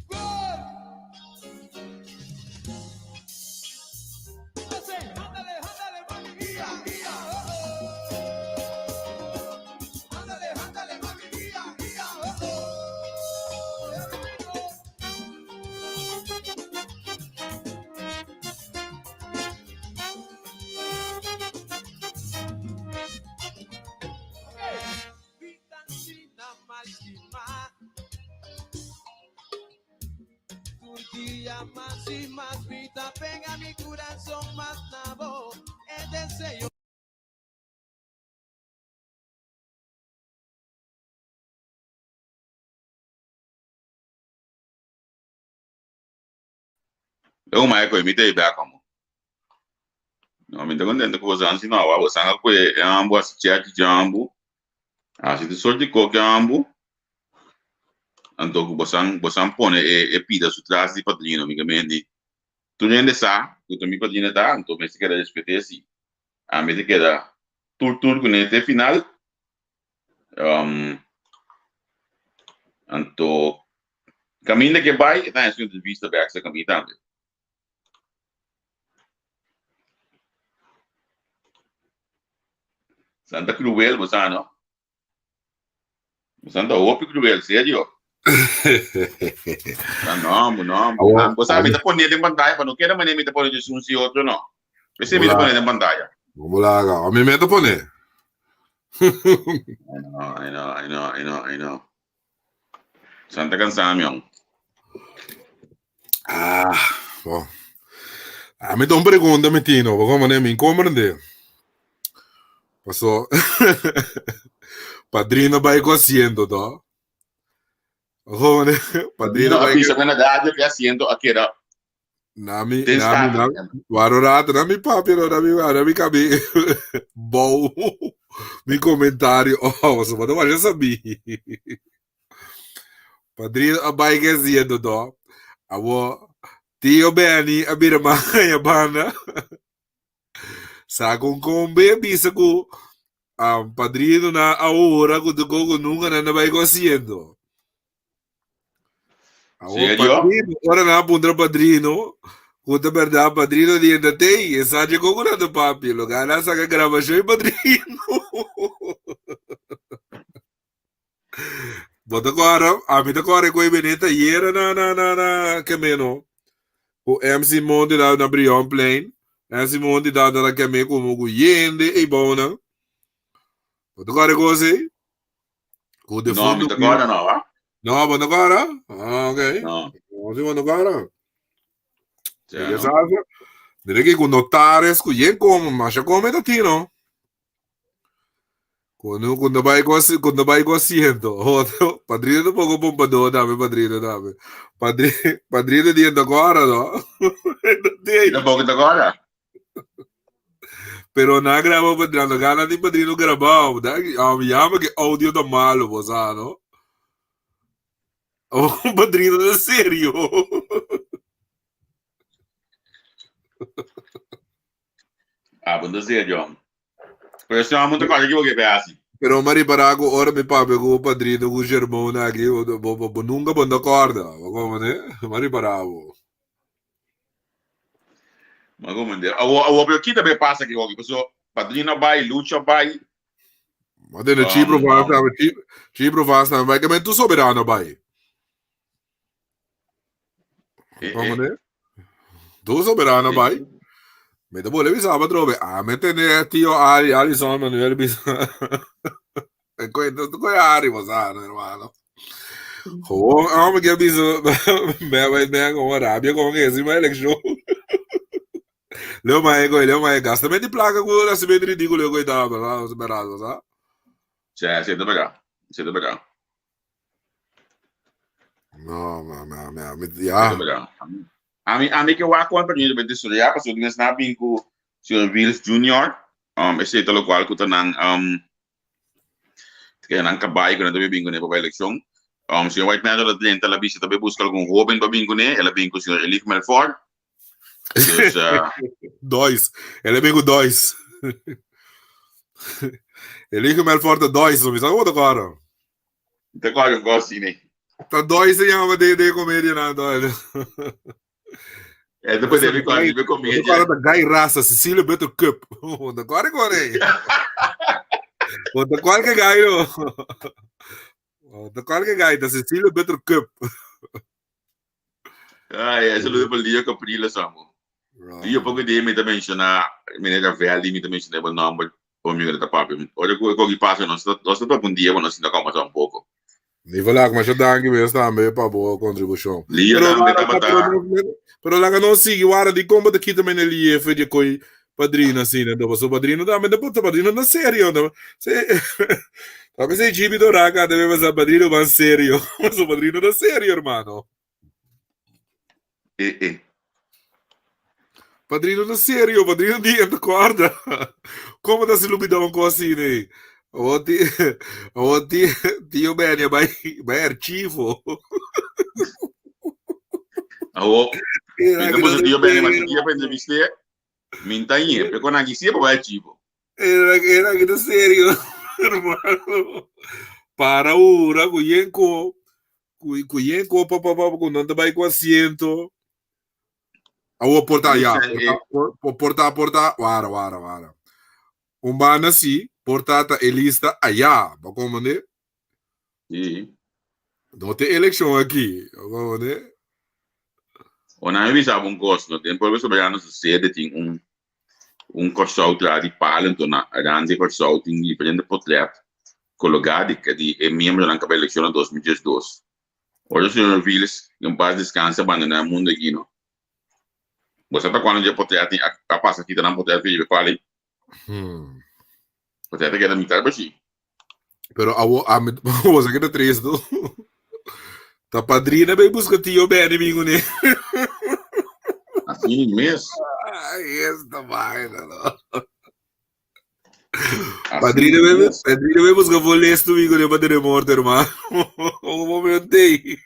Burn. I say, ándale, mami, mía. Ándale, mami, mía. Más y más vida pega mi corazón más nabo el deseo. Eu mais coi me dei back como. Não me contente com você assim não, você não coi é ambo assistir jambu. Se de sorte com jambu. Então você põe e pida su trás de padrinho, amigamente. Tu nem dessa, tu também padrinho tá, então me se quer respeitar assim. A me queda tur com nete final. Anto caminha que vai, tá isso de vista back sa caminho também. Santa cruel, você não? Santa opi cruel, sério? Não. Você me tá pondo de pantalla, mas não quero mais me tá pondo de um se outro não. Você me tá pondo de pantalla. Vamos lá, a mim me tá pondo. I know. Santa cansado, meu. Bom. A mim tá uma pergunta, Metino, como me incomodando. Passou. Padrino vai haciendo, tá? Como Padrino vai haciendo. Na verdade, eu haciendo aquela. Nami, guardato, nami papiro, nami cabi. Bom. Mi comentário, você pode mais saber. Padrino vai haciendo, tá? Abo, tio Benny, a minha mãe, a banda. Sa kung be bisa ko padrino na ahora ko nunca na vai haciendo. Padrino, ora na punta padrino, conta verdade, padrino de endatei, essa de coco do papi, lugar na saca gravação e padrino. Bota agora, a mim agora com a beneta e era na caminho. O MC Monte lá na Brion Plain. Esse monte da que é meio como o Yende e Bona. Bota agora coisa. O de fundo agora não, ah? Não, bota agora. Ok. Não. Bota agora. Já sabe. Direi que com notares, com yen como, mas já come da ti, não? Quando vai haciendo. Padrino pouco pompador, dame, padrino. Padrino dentro agora, não? Não pouco agora? Pero na grava padrino, gana de padrino gravar, me chama que áudio tá malo, você não? O padrino é sério. Bunda sério. Pero se há muita coisa que eu vou ver assim. Pero mari parago ora me pape com o padrino com o germão aqui, nunca banda corda, como né? Mari parago. Mas como dizer, o aqui também passa que o pessoal padrino vai, luta vai. Mas dentro Cipro fasta, vai que tu soberano vai. Como né? Tu soberano vai. Me da volevi sabato me tene tio Alison Manuel bisa. E questo Ari Mosano, hermano. Come che bisogno me con rabbia con che si mai election. Leo mai gasta me di placa con la si vede ridicolo coi da sperato, sa? Cioè, siete pagato. No, ma ya. A mim que eu acho que eu vou estudar, porque eu não sabia que o Sr. Wills Jr. Esse é o qual que eu não acabei quando eu vim com ele para a eleição. O Sr. White Man ela tenta a visita para buscar algum jovem para vir com ele, ela vem com o Sr. Elick Melford. Dois, ele vem com dois. Elick Melford dois, não me sabe o agora. Então qual eu gosto né? Tá dois se chama de comédia não, dois. É, depois ele vai comer. Agora da Guy Raça, Cecília Better Cup. Agora aí. Qual que Guy? Qual que Guy da Cecília Better Cup. Esse é o dia que eu pedi lá samo. E eu pouco de me também mencionar, me nega velho, me também mencionar o nome o meu da papi. Olha o que passa, nós estamos um dia, nós ainda conversamos um pouco. Nem vou lá, mas eu dou aqui mesmo também para boa contribuição. Pero lá que não sigue, o ara de como daqui também ele foi de coi padrino assim, né? Então, o padrino também depois o padrino na sério, né? Talvez se Jimmy Doraca deve fazer padrino mais sério, mas o padrino na sério, irmão. Padrino na sério, padrino de corda. Como tá se lubidão com assim, né? O tio Benny vai archivo. Depois o tio Benny, mas o tio Benny viste, minta aí, porque quando aqui se vai archivo. Era que tá sério. Hermano. Para ura, cuyenco, papá, con nada vai com asiento. Awo porta ya, porta, wara. Umbana si, portata elista allá, ba como né? Sim. Não tem eleição aqui, como né? Ona vi sa un costo, tempo questo brano su sede tin un corso tra di Palento na grande corso tin di prende potlet collegati che di è membro anche per l'elezione 2012. Ora sono Viles, un paio di scanse abbandonare il mondo aqui, no? Você tá quando já potlet a passa aqui não potlet vir quali? Potlet que era mitad baixi. Pero a você que tá triste, tá padrina bem busca tio bem amigo né? Assim mesmo. Esta vaina, não. Padrina bem busca volesto amigo né para ter morte, irmão. Um momento aí.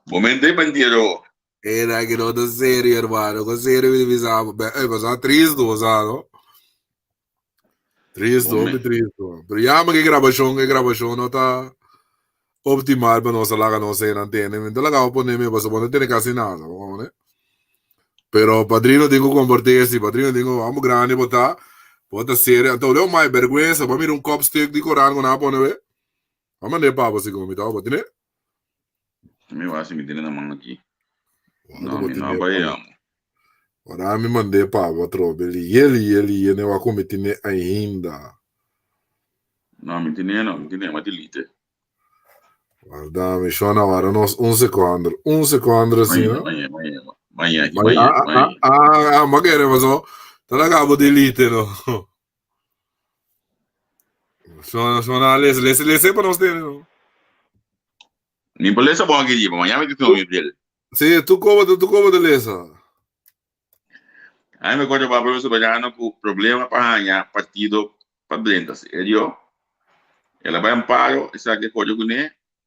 Momento aí, bandido. Era que não tá sério, irmão. Com sério me avisava. Mas a triste, não? Triste. Pero já mas que gravação não tá optimal para nós lá não sei na antena. Então lá que eu ponho me passo não tem quase nada, né? Pero padrino tenho comportar-se, padrino tenho vamos grande botar sério. Então eu mais vergonha, para mim copo steak de corango na pone ver. Vamos nem para você como tá, botar né? Me vai se me na mão aqui. Não vai amo. Ora me mandei para outro, ele não vai cometer ainda. Não, me tiene, mas delete. Guarda, mi suona ora un secondo assim, no? Manhã. Magari ma so, te la cavo di lite, no? Suona le sepa non stene, no? Mi polesa bom aqui, mas amanhã vai ter um dele. Sì, tu come de lesa? Aí me conta para o professor Bajano com problema para ganhar partido para Blentas. Ela vai amparo, essa aqui pode com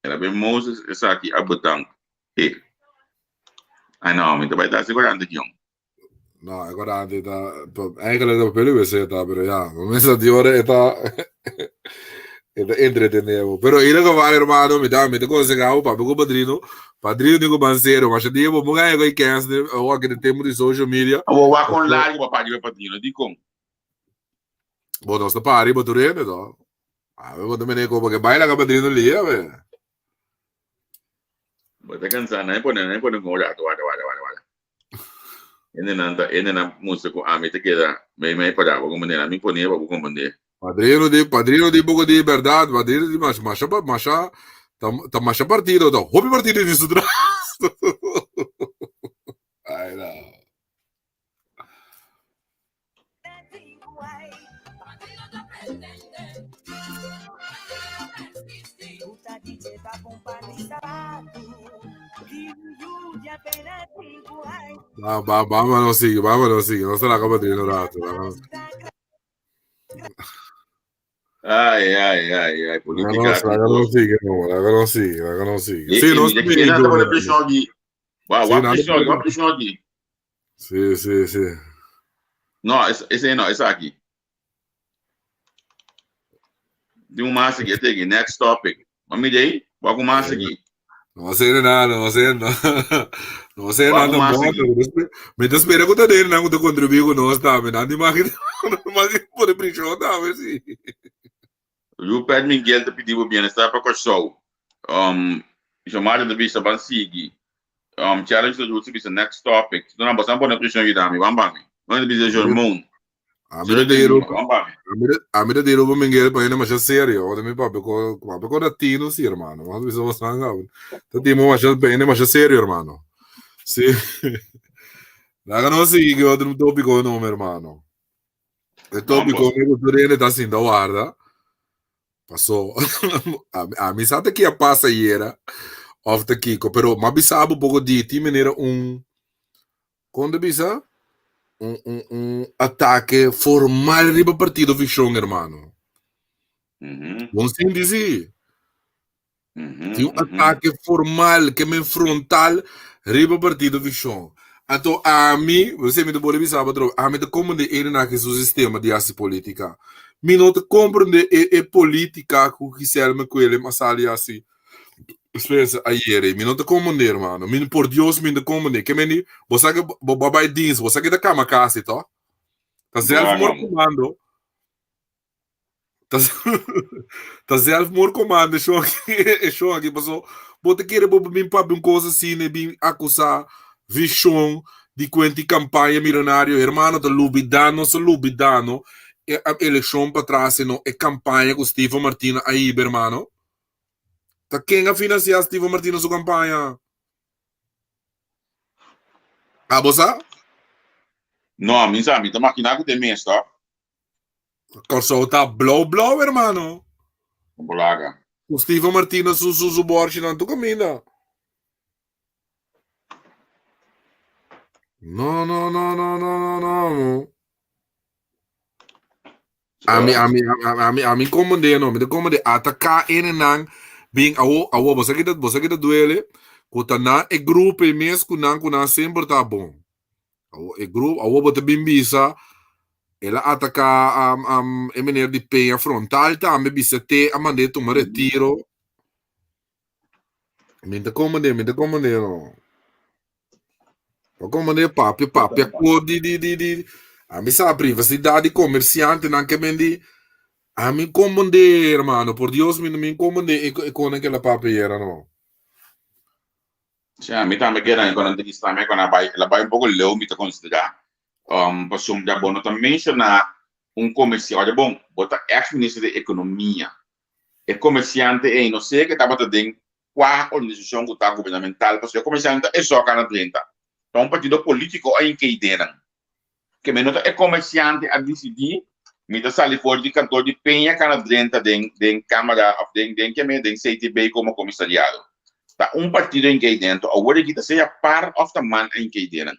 ela vai Moses, essa aqui a botão. Ah não, mas vai estar segurando aqui. No, guardate, eigenlijk dat per lui se pero ya, me sa di ore eta entretenevo. Pero ira ko vale hermano, me te cose ga pa ko padrino digo banseiro, mas digo mo ga ko ikens o aqui de tempo de social media. O wa con largo pa padrino padrino, di com. Bo no sta pari, bo turene do. Avevo da me ko perché baila ka padrino lì, ave. Bota cansar, não é por não olhar, guarda. Ele na música a mim te queda meio para vou compreender, me ponia vou compreender. Padrino di pouco de verdade, padrino di masha tá masha partido, tá hobby partido disso atrás. Ai não. Vamos sigue, no se la acaba de ir un rato. Ai, política. La non sigue. Sì, non sigue. E non vuole pressione di. Wow, pressione di. Sì. No, essa aqui. De massa aqui, até aqui, next topic. Vamos aí, vamos massa aqui. No sé nada me te espera que te den algo te contribuir con nós tá, me nada imagina, mas por pressão tá, ver se. Eu pede Miguel te pediu o bem-estar para o chamada de vista para seguir. Challenge do outro vista next topic. Então não passamos por na pressão de dami, vamos. Vamos dizer Jormon. A mira de Europa Miguel para ele mais sério, o meu papo com latino sim, hermano. Mas isso vai sangar. Timo mais sério, hermano. Sim. Lá não sei que outro tópico não, hermano. O tópico que eu tô está assim da guarda. Passou. A mim sabe que a passa era of the Kiko, pero ma bisabo um pouco de ti maneira quando bisa ataque formal riba partido Vichon, hermano. Não sim dizer. Tinha ataque formal que me frontal riba partido Vichon. Então a mim, você me deu bisa a mim de como de ele na que seu sistema de ação política. Mi não te compreende e política que quiserme com ele, mas ali assim. Experiência ayer, mi não te compreende, hermano. Mi, por Deus, mi não te compreende. Que meni, você que babai jeans, você que da cama casa, tá? Tá zelf mor comando. Tá tá zelf mor comando, show aqui, passou. Bote querer bobo min pa bin coisa assim, né, bin acusar vision de quanti campanha milionário, hermano, tá lubidano, so lubidano. E a eleição para trás, não, é campanha com Steve Martina aí, hermano. Tá quem a financiar Steve Martina sua campanha? Ah, você? Não, minha amiga, máquina que tem mês, tá? Corso tá blow, hermano. Bolaga. O Steve Martina su borchi não tu caminha. No. A mim comandei, não, me comandei. Atacar ele não, bem, você que duele, quando na é grupo e mesmo com sempre tá bom. É grupo, você bem bisa, ela atacar a maneira de penha frontal, tá, me bisa te a maneira de tomar retiro. Me comandei, não. Eu comandei papi, a cor de a mim sabe privacidade comerciante, não que mendi. A mim comandei, hermano, por Deus, me comandei com aquela papiera, não. Sim, a mim também quero, quando a gente está também, quando ela vai pouco leu, me tá considerar. Passou já bom, também mencionar comercial, olha bom, bota ex-ministro de economia, é comerciante, e não sei que estava dentro qual organização que está governamental, porque o comerciante é só cara 30. Então, um partido político aí que dentro, que menos é comerciante a decidir, me dá sali fora de cantor de penha cara 30 den Câmara, den CTB como comissariado. Tá partido em que dentro, agora que seja part of the man em que dentro.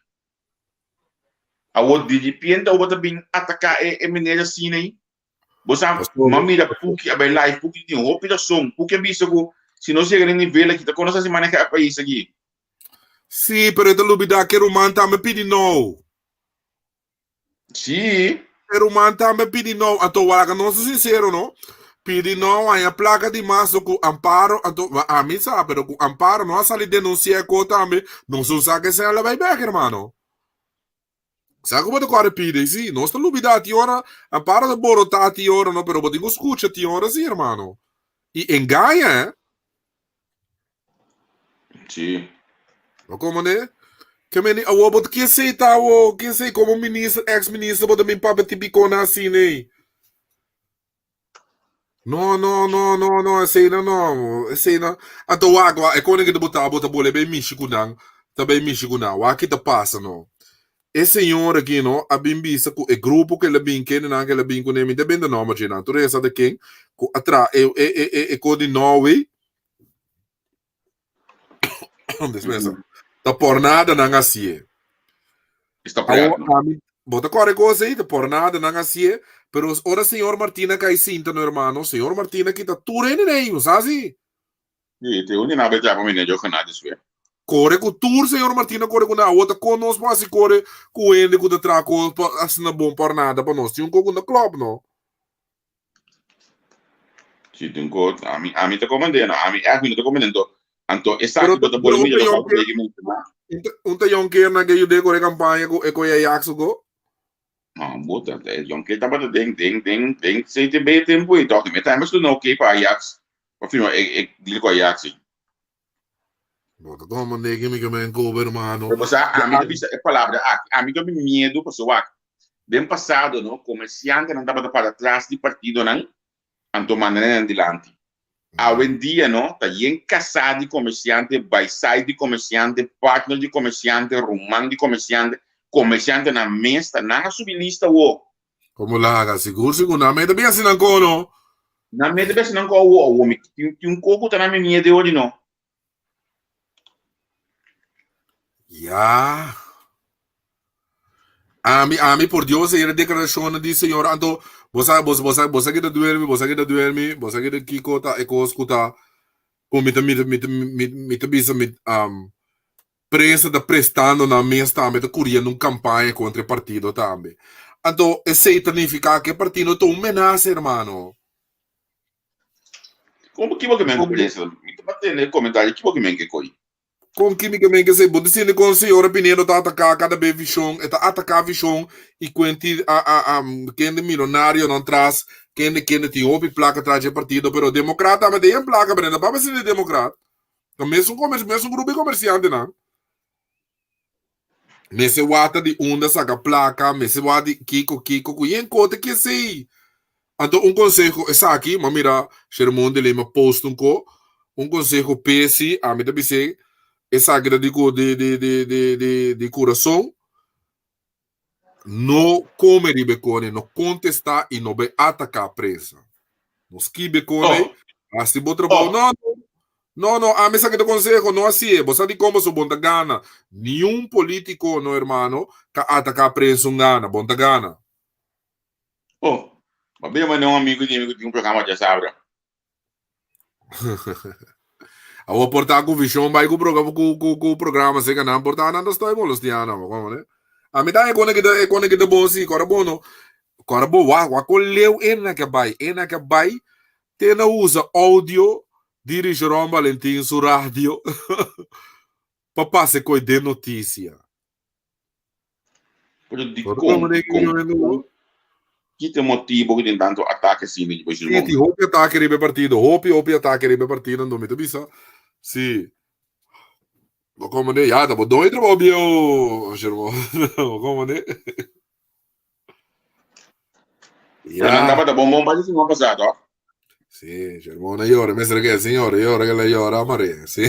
Agora, de repente, agora também atacar a maneira assim, né? Você mamira puki, a live puki de roupa da som, puki é bicho que se não chega no nível aqui, tá conosco se maneja o país aqui. Sim, pero esta lubida que o man tá me pedindo não. Sim. Pero o man tá me pedindo não, a tua não sou sincero, não? Pedi não, aí a placa de massa com amparo, a mim sabe, pero com amparo não a sair denunciar com também, não se usa que seja vai back, hermano. Sabe como tu corre pide, sim? Não está lubida a ti ora, amparo de borota a ti ora, não, pero eu digo escucha a ti ora, sim, hermano. E engaia, Sim. Como né? Que meni, o boto que sei tá, o que sei como ministro, ex-ministro, boto me papo típico na assim, né? Não, esse não. Então, agora, é quando que tu bota bola bem místico, não. Também místico, não. O que tá passa, não. Esse senhor aqui, não, a bem vista, o grupo que ele bem quer, não, que ele bem com ele, depende do nome de natureza de quem, atrás, com de Norway, despensa, da por nada, não assim. Está claro. Bota qualquer coisa aí, da por nada, não assim. Pero ora senhor Martina cai cinta no hermano, senhor Martina que tá tudo nem, sabe? Sim, tem um na beija para mim, eu que nada isso. Corre com tour, senhor Martina, corre com a outra conosco, mas corre com ele com o traco, assim não bom por nada para nós. Tinha um pouco no clube, não? Sim, tem um pouco. A mim tá comandando, a mim tá comandando. Então, essa aqui bota bola melhor para o regimento, não? Tem um que na que eu dei com a campanha com a Ajax go? Não, bota, yung kita ba ding CTB tempo ito, may time mas no okay pa Ajax. Pafino dili ko Ajax. Bota como mandei que me cover, hermano. Pero sa a mim é palavra, a mim tem medo pessoal. Bem passado, no, comerciante não tava para trás de partido não, anto maneira adiante. Hoje em dia, no, tá em casado de comerciante, by side de comerciante, partner de comerciante, romano de comerciante na mesa, na subilista o. Como lá, seguro, na meta bem assim não cono. Na meta bem assim não cono o, tem um coco tá na minha de hoje não. Ya. A mim por Deus, era declaração de senhor, então, você que tá duerme, você que tá kiko tá escuta, com me bisa prensa tá prestando na mesa também, tá correndo campanha contra o partido também. Então, esse significa que o partido tem uma ameaça, irmão. Como que me conhece? Me bater comentário que coi. Com quimicamente se pode dizer que o senhor Pinheiro está atacar cada vez visão, está atacar visão e quanti quem é milionário não traz, quem tem outra placa atrás do partido, pero democrata mas tem placa para para ser democrata. Mesmo grupo de comerciante não. Nesse wata de onda saca placa, nesse wata de Kiko, e encontra que sei. Então, conselho, essa aqui, mas mira, Sherman de Lima post um conselho PC, a mim também sei, essa aqui de coração, não come de becone, não contestar e não vai atacar a presa. Não ski becone, assim, bom trabalho, não, a mim sabe de conselho, não assim é, você sabe como sou bom da gana, nenhum político, no hermano, que atacar a presa um gana, bom da gana. Mas bem, mas não amigo de um programa de sabra. A vou portar com visão, vai com o programa, sei que não portar nada, estou molestando, como né? A mim dá é quando que bom sim, agora bom não, agora bom, o colheu na que vai, tem na usa áudio, dirige João Valentim su rádio, papá se coi de notícia. Pero de que tem motivo que tem tanto ataque assim de Sim, hope ataque ribe partido, hope ataque ribe partido, não me bisa. Sim. Como ne? Ja, dat wordt nooit er wel bio, como ne? Ja. Andava da bom para isso não passado, ó. Sì, Germona Iore, mestre che signore, Iore che lei ora amare, sì.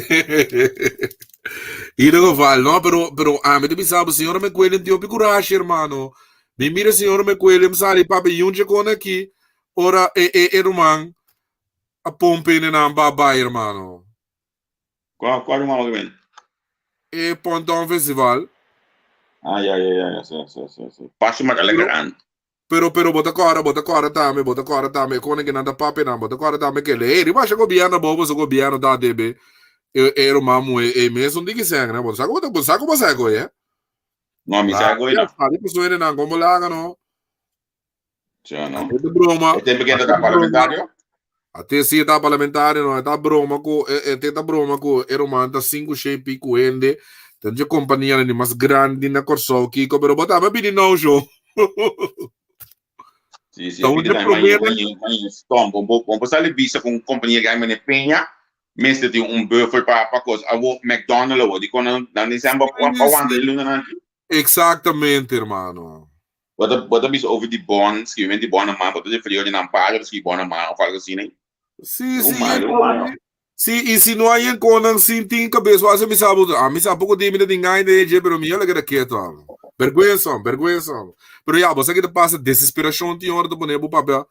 Io devo fare, no, però, me devi sapere, signore me quelli ti ho più coraggio, hermano. Mi mira, signore me quelli, mi sali, papi, yunge con aqui, ora, roman, a pompe in un baba, hermano. Qual rumano que vem? E Ponton Festival. Ja, sì. Passo maar lekker aan. Pero bota cora tame, con che nanda pape na, bota cora tame che lei rimase governo bobo so governo da debe. Ero mamu e mesmo di che sangue, né? Bota como sai coi, No, mi sa coi no. Di pessoa não como laga no. Cioè no. È broma. E tempo che da parlamentario? Até se tá parlamentario no, tá broma co tá broma co ero manda 5 shape cu ende. Tanto companhia ni mais grande na corso Kiko, pero bota me pedi no show. Sì, mas vamos passar a vista com companhia que me penha, mas tem buffer para coisa. A McDonald's, de quando não dizemos para onde ele não. Exatamente, hermano. Bota bis over die bonds, que vem de bona man, bota de frio de não paga, que bona man, ou algo assim, né? Sim. Sim, e se não há conan sim tem cabeça, você me sabe, me sabe pouco de mim de ninguém de pero me olha que quieto. Vergonha. Pero já, você que te passa desesperação tem hora de boné pro papel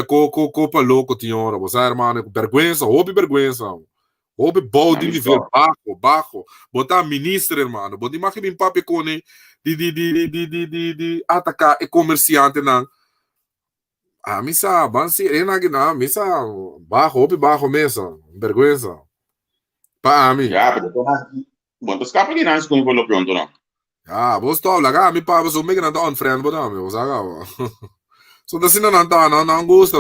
copa louco tem hora, você irmão, vergonha, houve balde nível baixo, botar ministro, irmão, botar mais que papel com de atacar e comerciante não. Me sabe, misa, baixo mesmo, vergonha. Para mim. Já, pero bom, tu escapa que não se conhece pelo pronto, não. Vos tô lá, me papa, sou migrante on friend, botar me, vos agora. So da sina não gosta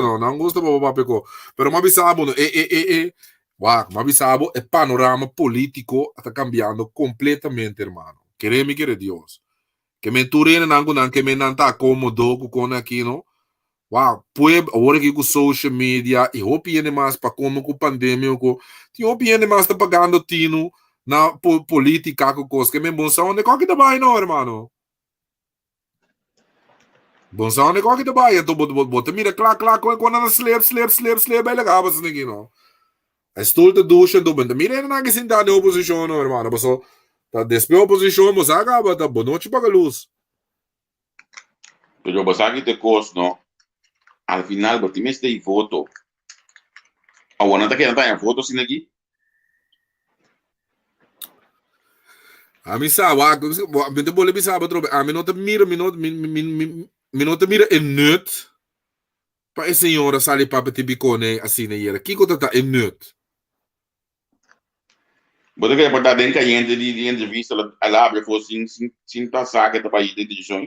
para papico. Pero ma bisabo, ma bisabo, o panorama político está cambiando completamente, hermano. Quereme Deus. Que me turene não que me não tá cómodo com aqui, não? Poi ora que com social media e hopi mais para como com pandemia com ti hopi mais tá pagando tino na política com coisa que me bom são de qualquer trabalho não, hermano. Bom são de qualquer trabalho, então bota mira clac quando ela slep aí legal assim aqui não. A stolta ducha do banda mira na que sentar na oposição não, hermano, mas só tá despe oposição, mas acaba tá boa noite para a luz. Pero você aqui te cost, não? Al final, porque me este voto. Agora não querendo estar em voto assim aqui. A mim sabe, me te boleh bisa betul. A mim não te mira em nut. Para esse senhora sali para te bicone assim na era. Que coisa tá em nut? Você quer botar dentro de entrevista, ela abre for sem passar que tá para ir de decisão.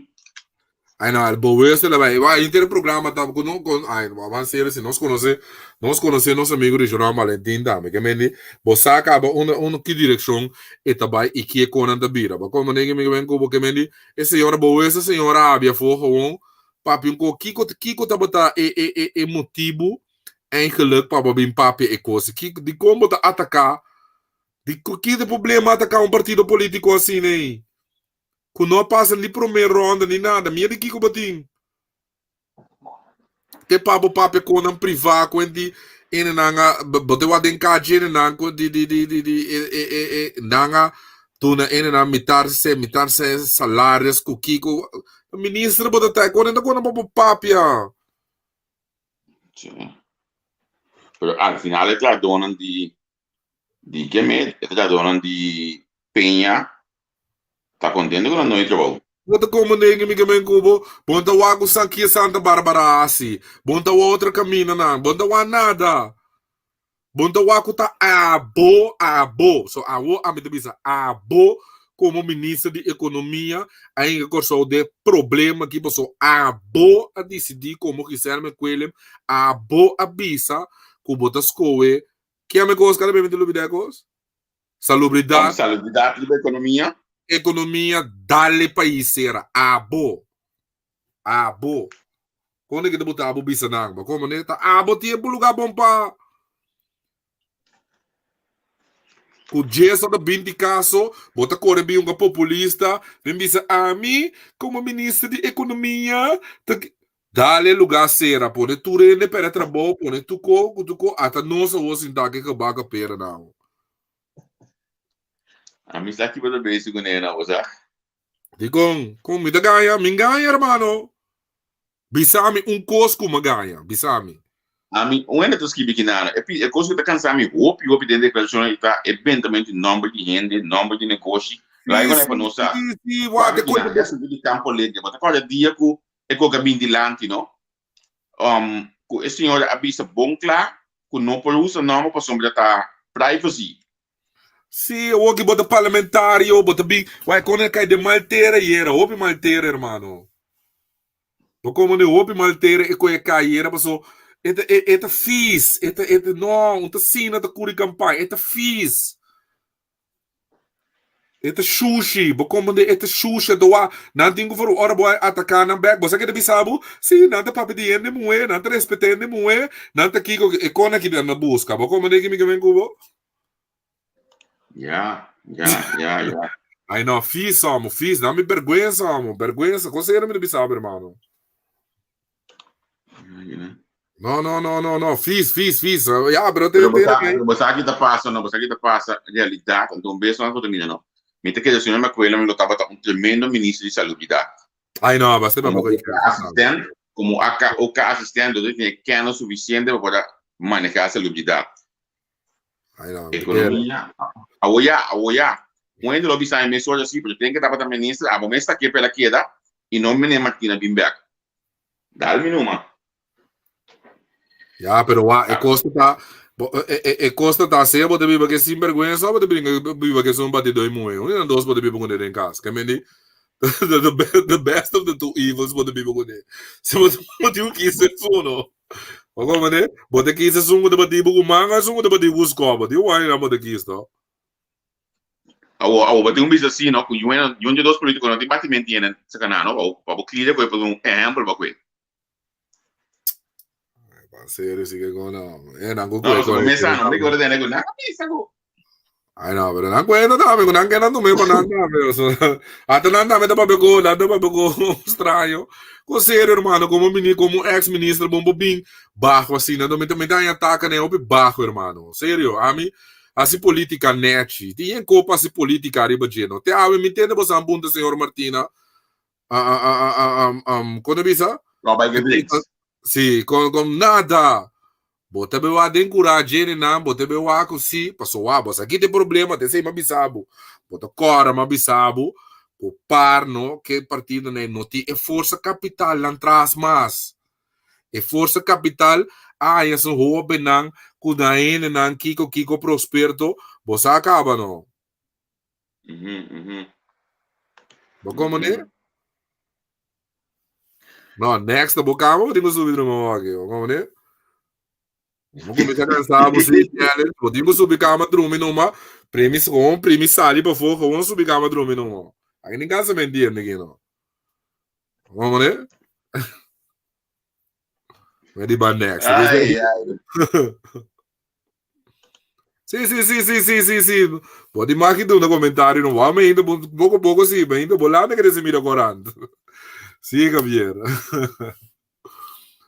Ai, não, el boeste lá vai. Vai, ter programa tá com ai, vamos ser assim, nós conhece nosso amigo de João Valentim da, que mendi, você acaba que direção e vai e que com anda bira. Ba como ninguém me vem com que mendi, esse senhora boeste, senhora Abia for gewoon papi um kiko tá botar e motivo eigenlijk para bem papi e coisa. Que de como tá atacar, de que de problema atacar um partido político assim, né? Que não passa nem primeira ronda nem nada, minha de kiko batim. Que papo com um privado com de nanga bote wa den kaje nanga ko di nanga tuna na mitar se salários ku kiko ministro bote tá com na papo papia. Sim. Pero al final é tradonan de que me é tradonan de Penha. Tá contente com a noite, trabalho? Bota como ninguém me gamen kubo, bonta wa ku sankia Santa Barbara assim, bonta wa outra caminho não, bonta wa nada. Bonta wa ku tá abo, so awo bisa abo como ministro de economia, ainda corso de problema que passou abo a decidir como quiser me coelho, abo avisa que bota escoe, que é me gosta cada vez de lidecos, salubridade, Salubridade da economia. economia dale país era abo. Quando que botar abo bisa nang, como né tá abo tinha por lugar bom para o gesto da 20 caso, bota corre bem um populista, vem bisa a mim como ministro de economia, dale lugar sera, pone tu rende para trabalho, pone tu co, até nossa voz ainda que baga pera não. A mim está aqui para ver se ganha, você. Digo, como me ganha, hermano. Bisami cosco maganha, bisami. A mim, onde tu escreve que nada, é coisa que tá cansado, me hope dentro da declaração está eventualmente número de gente, número de negócio. Lá é para nós, Sim, guarda coisa de campo lente, mas agora dia que é com cabine de lante, não? Que esse senhor avisa bom claro, que não pode usar nome para sombra tá privacy. Sim, o que bota parlamentário, bota bem, vai quando cai de malteira e era, ouve malteira, hermano. Como ne ouve malteira e coi cair, passou eta fiz, eta não, tá sina tá curi campanha, eta fiz. Eta sushi, como de eta sushi doa, não tem que for hora boa atacar na back, você quer bisabu? Sim, não tá papi de ende moe, não tá respeitando moe, não tá aqui e cona que na busca, como de que me vem cubo? Yeah. Ai não, fiz, não me vergonha, considera me bisabu, irmão. No, fiz. Ja, pero você aqui tá passa realidade, então bem só quando menina não. Me te que o senhor Macuela me lotava um tremendo ministro de salubridade. Ai não, basta como assistente, como o assistente, ele tinha cano suficiente para poder manejar a salubridade. Ai não. Economia, aoia. Quando lo bisa me soja assim, porque tem que estar para ministro, a momento aqui pela queda e não me Martina Bimberg. Dá-me numa. Ja, pero costa tá se bote biba que sem vergonha só bote biba que são batido e moe. Um dos bote biba com ele em casa. Que mendi the best of the two evils bote biba com ele. Se bote o que isso no. Como né? Bote que isso sungo de batido com manga, sungo de batido com escoba. Dio aí na bote que isso. Bote bisa assim, não, com um de dois políticos não tem batimento ainda, sacanagem, não. Para o cliente foi um exemplo para ele. Serio, sí que con no, comienza, no me acuerdo de nada, ay no, pero no cuento también, no que no me con nada, pero hasta nada me da para estranho. Com sério, hermano, como ex-ministro bombo bem baixo assim, não me também ataca né, ope baixo, hermano. Sério, a mim assim política net, tem copa assim política arriba geno. Te ave me entende você ambunda senhor Martina. Quando bisa? Sim, com nada. Bota bewa den coragem, não. Bota bewa com si. Passou a bossa. Aqui tem problema, tem sei mabisabo. Bota cora mabisabo. O par, no, que partido né, não tem. É força capital, não traz mais. É força capital. Essa rua benang, kudain, nan, kiko prosperto. Bossa acaba, não. Como né? No, next na bocama, podemos subir no aqui, como né? Vamos começar a cansar, você quer, podemos subir cama drume numa, prêmio sali para fora, vamos subir cama drume numa. Aqui nem cansa mentir, ninguém não. Vamos né? Vai de next. Ai, ai. Sim. Pode mais que tu no comentário, não vamos ainda, pouco sim, ainda bolando que eles mira corando. Sim, Javier.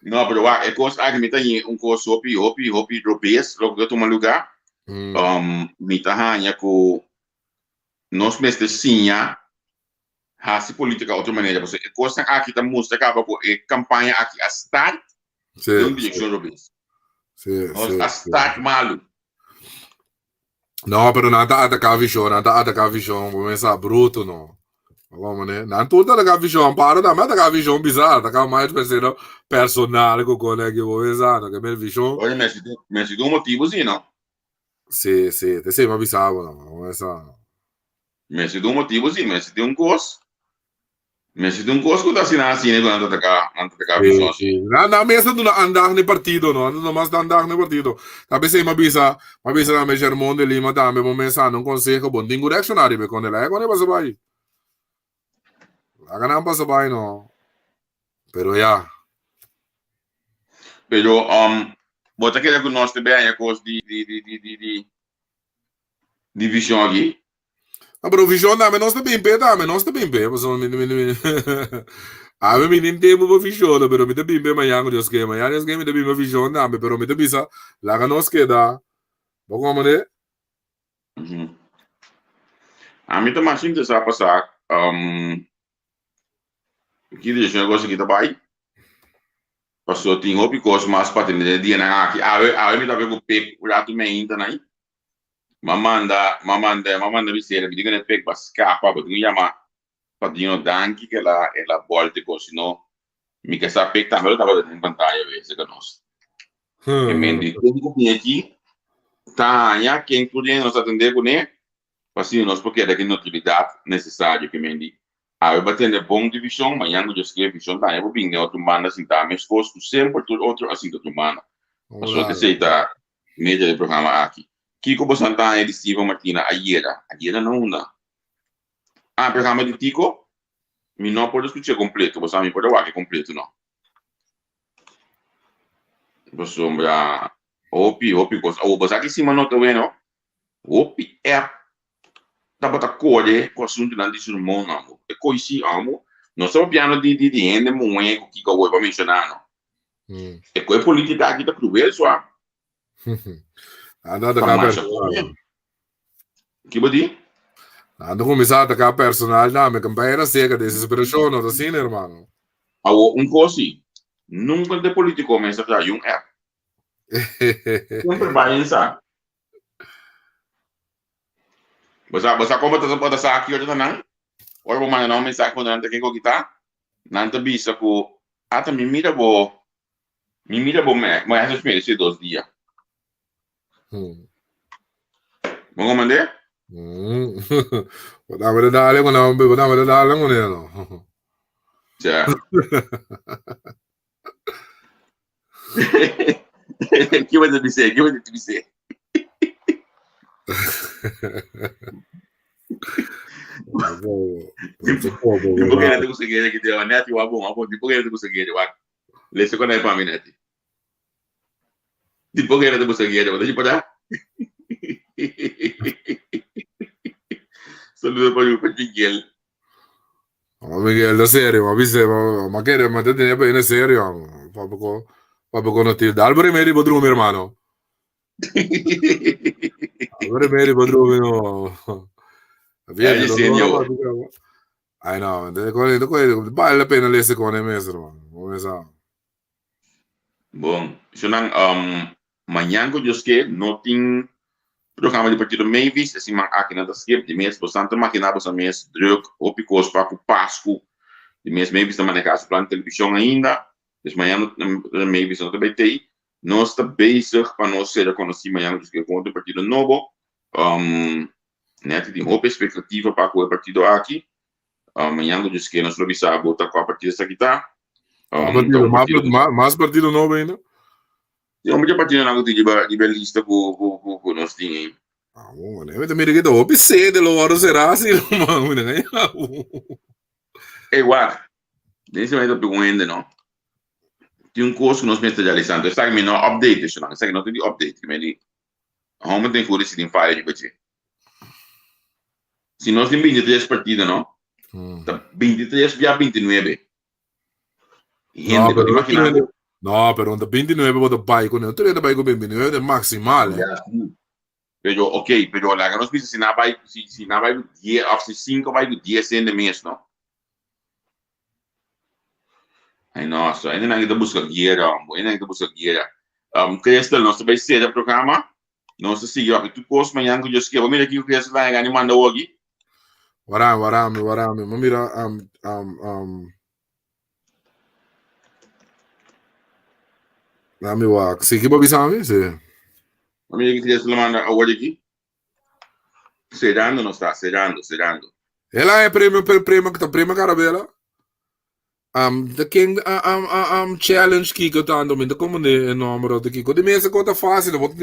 No, pero é coisa que me tem coisa hopi drobes, logo eu tomo lugar. Me tá hanya com nós mestres sinha, hasi política outra maneira, você é coisa aqui tá música acaba com campanha aqui a start, de direção drobes. Sim. A start malu. No, pero nada atacar a visão, começar bruto, não. Vamos, né? Não tudo atacar a visão, para da meta a visão bizarra, atacar mais terceiro personal com o colega vou usar, que meu visão. Olha, mas se do motivo sim, não. Sim, te sei mais bizarro, não. Vamos usar. Mas se do motivo sim, mas se tem coisa que tá assim, né, quando atacar a visão. Na mesa do andar no partido, não, não mais andar no partido. Tapi sei mais bizarro na minha Germão de Lima também, vamos pensar num conselho bom, tem direcionário, me quando ele quando passa vai. Lá não passa vai, não. Pero ya. Pero bota aquele que nós também é coisa de visão aqui. Ah, pero visão também nós também bem, mas a mim nem tempo para visão, pero me também bem amanhã Deus que me também uma visão também, pero me também sa lá que nós queda. Vamos como né? A mim também assim dessa passar que deixa negócio aqui também. Passou tem hopi coisa mais para ter dia na aqui. A mim também com pep, o rato me ainda aí. Mamanda bisera, diga ne pek bas capa, but mi llama padrino danki que la volte così no. Mi che sa pek também tava em pantalla vez que nós. E mendi tudo que aqui tá, já que incluindo nós atender com né. Assim nós porque daqui notividade necessária que mendi. A batendo bom divisão, amanhã eu escrevo divisão tá, eu vou vir outro manda assim tá, mas custo sempre outro assim outro manda. Passou de seita média de programa aqui. Kiko Bosantana e Silva Martina ayer não na. Programa de Tico, mi não pode escutar completo, você me pode ouvir completo não. Você opi coisa, você aqui cima não tá vendo? Opi tá bota cor com assunto não diz no mundo não. É coisa amo, não só piano de ende muito que eu vou mencionar não. É coisa política aqui tá cruel só. Anda atacar personal. Que bodi? Anda começar a atacar personal, não, me campanha seca desse persona, assim, irmão. Coisa, nunca de político começa a fazer app. Sempre vai pensar. Você como tá sabendo essa aqui hoje não? Ora vou mandar uma mensagem quando não tem quem cogitar. Não te bisa com, tá me mira bom, mas eu espero 2 dias. Vamos mandar? Potrebbe dare con no. Cioè. Chi vuoi di sé? Tipo che tu conseguire che devo andare a buon, tipo che tu conseguire, va. Le seconde faminetti. Tipo che tu conseguire, va, tipo da. Saludo per Miguel. Miguel, da serio, ma che ma te ne bene serio? Proprio con te. Albero meri podrum, hermano. Albero meri podrum, no. Vieni, I know, vale la pena le seconde mese, come sa. Bom, so nang manhã que Deus quer, não tem programa de partido Mavis, assim, mas aqui na skip, de mês, bastante maquinado, essa mês, druk, opicos, para o Páscoa, de mês Mavis, também na casa, plano de televisão ainda, mas manhã, Mavis, não também tem, nós está bezig, para nós ser reconhecido, manhã, Deus quer, com o partido novo, net, tem uma perspectiva para o partido aqui, manhã, Deus quer, nós revisar, botar com a partida essa aqui, tá, Más partido no ven, ¿no? Yung medyo partido na ako di ba lista ko nos tingi. Mano, eu também que tô obsede lo oro será assim, mano, né? Guarda, nesse momento eu ainda não. Tem curso que nós me realizando. Está aqui no update, isso não. Está aqui no update, que me diz. Como tem curso de fire de bater. Se nós temos 23 partidas, não? 23 via 29. Gente, pode imaginar. No, pero un 29 voto pai con el 30 pai con 29 es maximal. Pero, ok, pero la que nos dice si nada va 10, o si 5 va 10 en el mes, ¿no? Ay, no, so, ainda não está buscando guerra, ainda não está buscando guerra. Crestal, nós vai ser o programa, nós seguir aqui, tu curso, amanhã que eu esqueci, vamos ver aqui o Crestal vai ganhar, manda hoje. Warame, mira, Nami wak. Sige ba bisami? Sige. Mira que Crestal manda hoje aqui. Cerrando, não está, cerrando. Ela é prêmio que tá prêmio carabela. The King challenge kiko tanto minta como ne número de kiko. De mesa conta fácil, vou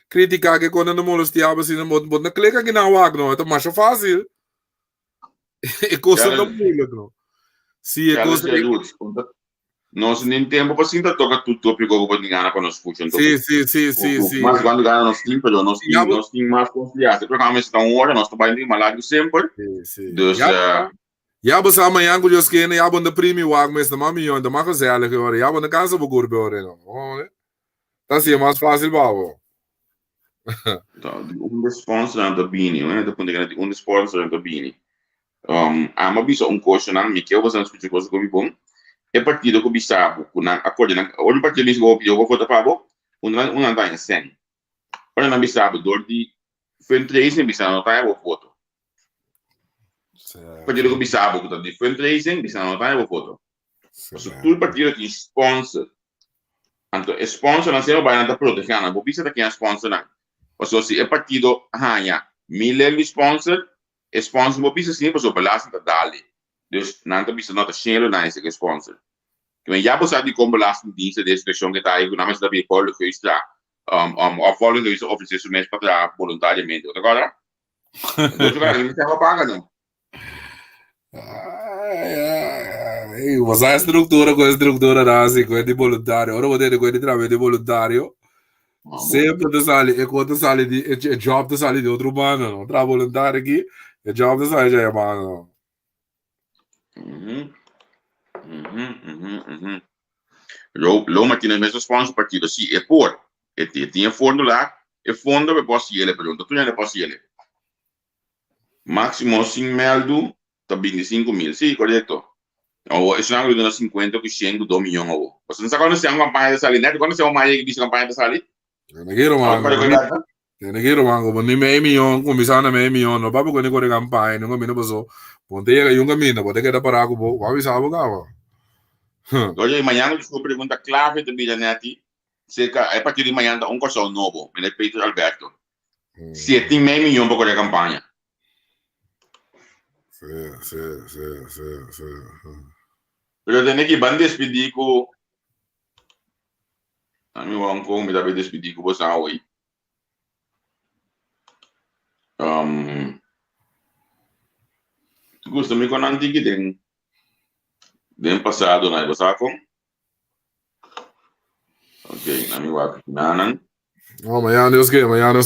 criticar que quando não molestiava assim, vou na clica que não wak não, é mais fácil. É coisa não pula não. Se é coisa nós nem tempo para sentar toca tudo tópico para ninguém para nós puxar. Sim. Mas quando ganha nós temos, pero nós temos mais confiança. Porque a está hora, nós estamos indo malado sempre. Sim. Dus ja, mas amanhã que eu esqueci, ja, bom da primi wag, mas não mami onda, mas você olha que hora, ja, bom da casa vou curber hora não. Tá assim mais fácil, babo. Um sponsor aan de bini, né? Da punta de um sponsor aan de bini. Ama bisa coach na mi que eu vou fazer coisa com bom. É partido com bisabo, com a acordo na, olha partido isso eu vou votar para bo. Uma tá em 100. Olha na bisabo, dor de fundraising bisa não tá eu voto. Partido com bisabo, com de fundraising bisa não tá eu voto. So tudo partido que sponsor. Anto sponsor na cena vai na proteger na, bo bisa tá que é sponsor na. So se é partido hanya, milele sponsor, sponsor bo bisa sim, so belasting tá dali. Dus nanti bisa nota share na esse sponsor. Que já você de como belastingdiensten deze persoon que tá aí, namens da Bipolo que está afvallen dus oficiële mensen para voluntariamente. Agora, dus agora ele está pagando. Mas a estrutura com a estrutura assim, com de voluntário, ora vou ter com de trabalho de voluntário. Sempre te sale, e quando sale de job te sale de outro mano, não tra voluntário aqui, e job te sale já é mano. Lo maar tiene mesmo sponsor partido si é por, tinha fundo lá, e fundo eu posso ele pergunta, tu não posso ele. Máximo 5 mil tá 25 mil, sim, correto. Ou isso não é 50 que 100 2 milhões ou. Você não sabe quando você é uma campanha de salir, né? Quando você é uma campanha de salir? Negiro mango, but ni may milyon, kung bisa na may milyon, no, papo ko ni ko rin kampay, nung kami na baso, ponte yung kami na, ponte kita para ako po, wabi sa abo ka ba? Hoje amanhã eu descobri pergunta clave do Bilhanetti, cerca é partir de amanhã da corso novo, me Pedro Alberto. 7,5 milhões para a campanha. Sim. Pero tem que ban despedir com a mim vão com me deve despedir com você hoje. Gusto me con antiki den passado na basako. Okay, na mi wak nanan. Oh, amanhã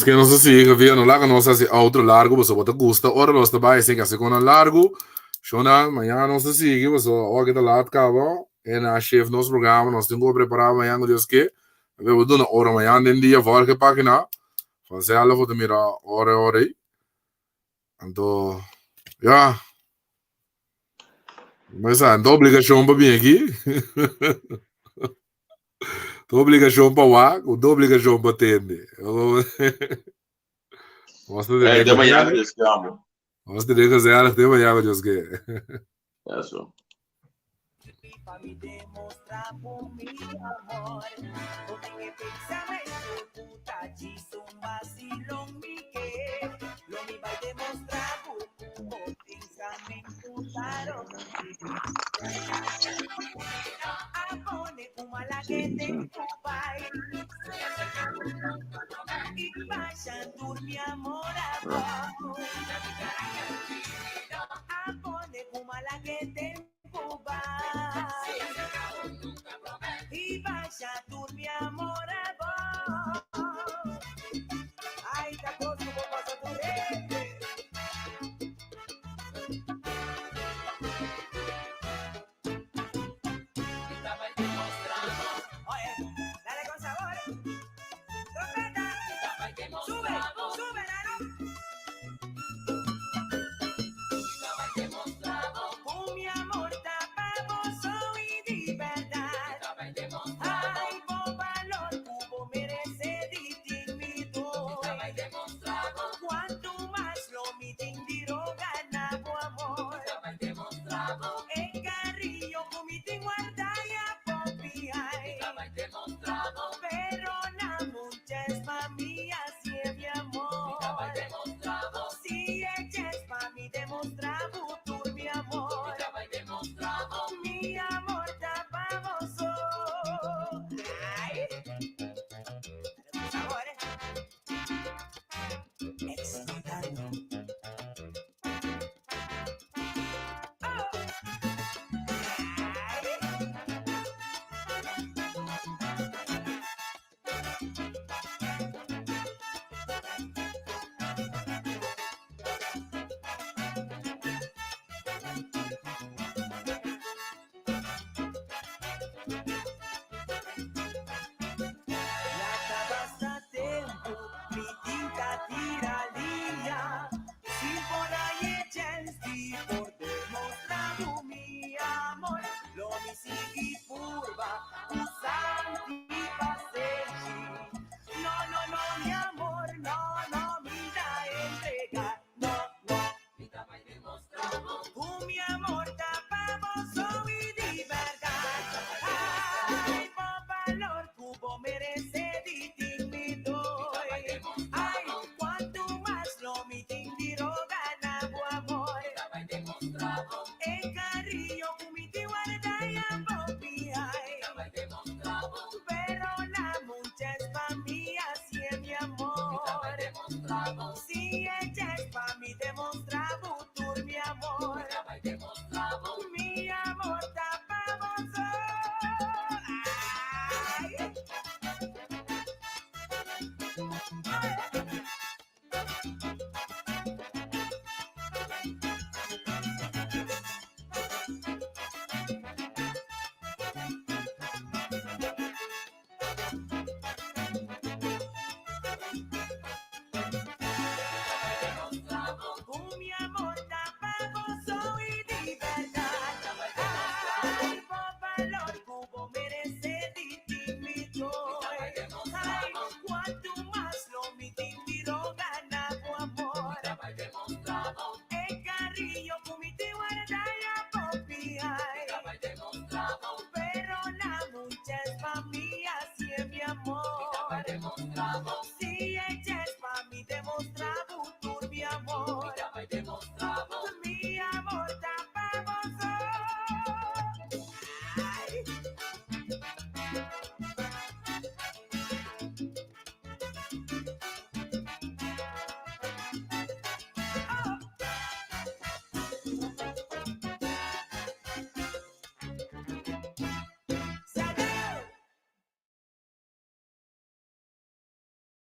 que não se siga, via no lago, não se assim, outro largo, você bota custa, ora nós também, assim, que assim, com o largo, shona, amanhã não se siga, você, ó, que tá lá, acabou, e na chefe nosso programa, nós temos que preparar amanhã, Deus que, eu vou dar uma hora amanhã, nem dia, volta que página, fazer ela, vou te mirar, hora aí, então, já, mas a obrigação para vir aqui, a obrigação para lá, a obrigação para atender. De amanhã que escamo. Vamos ter que fazer ela de amanhã, Deus quer. É isso. Para me demonstrar por mi amor, porque me pensamento puta disso vacilão me que lo me vai demonstrar por pensamento claro. la que te ocupa y vaya tu mi amor abajo. A poner como la que te ocupa y vaya tu mi amor abajo. Ay, te cosa como pasa tu gente. Oye, dale con sabor. Trompeta. Sube, sube, Nano. Oh, mi amor, tapaboso y libertad. Ay, por valor, cubo merece distinguido. Cuanto más lo mitindiró, ganamos amor. En carrillo, comité guarda y a popi.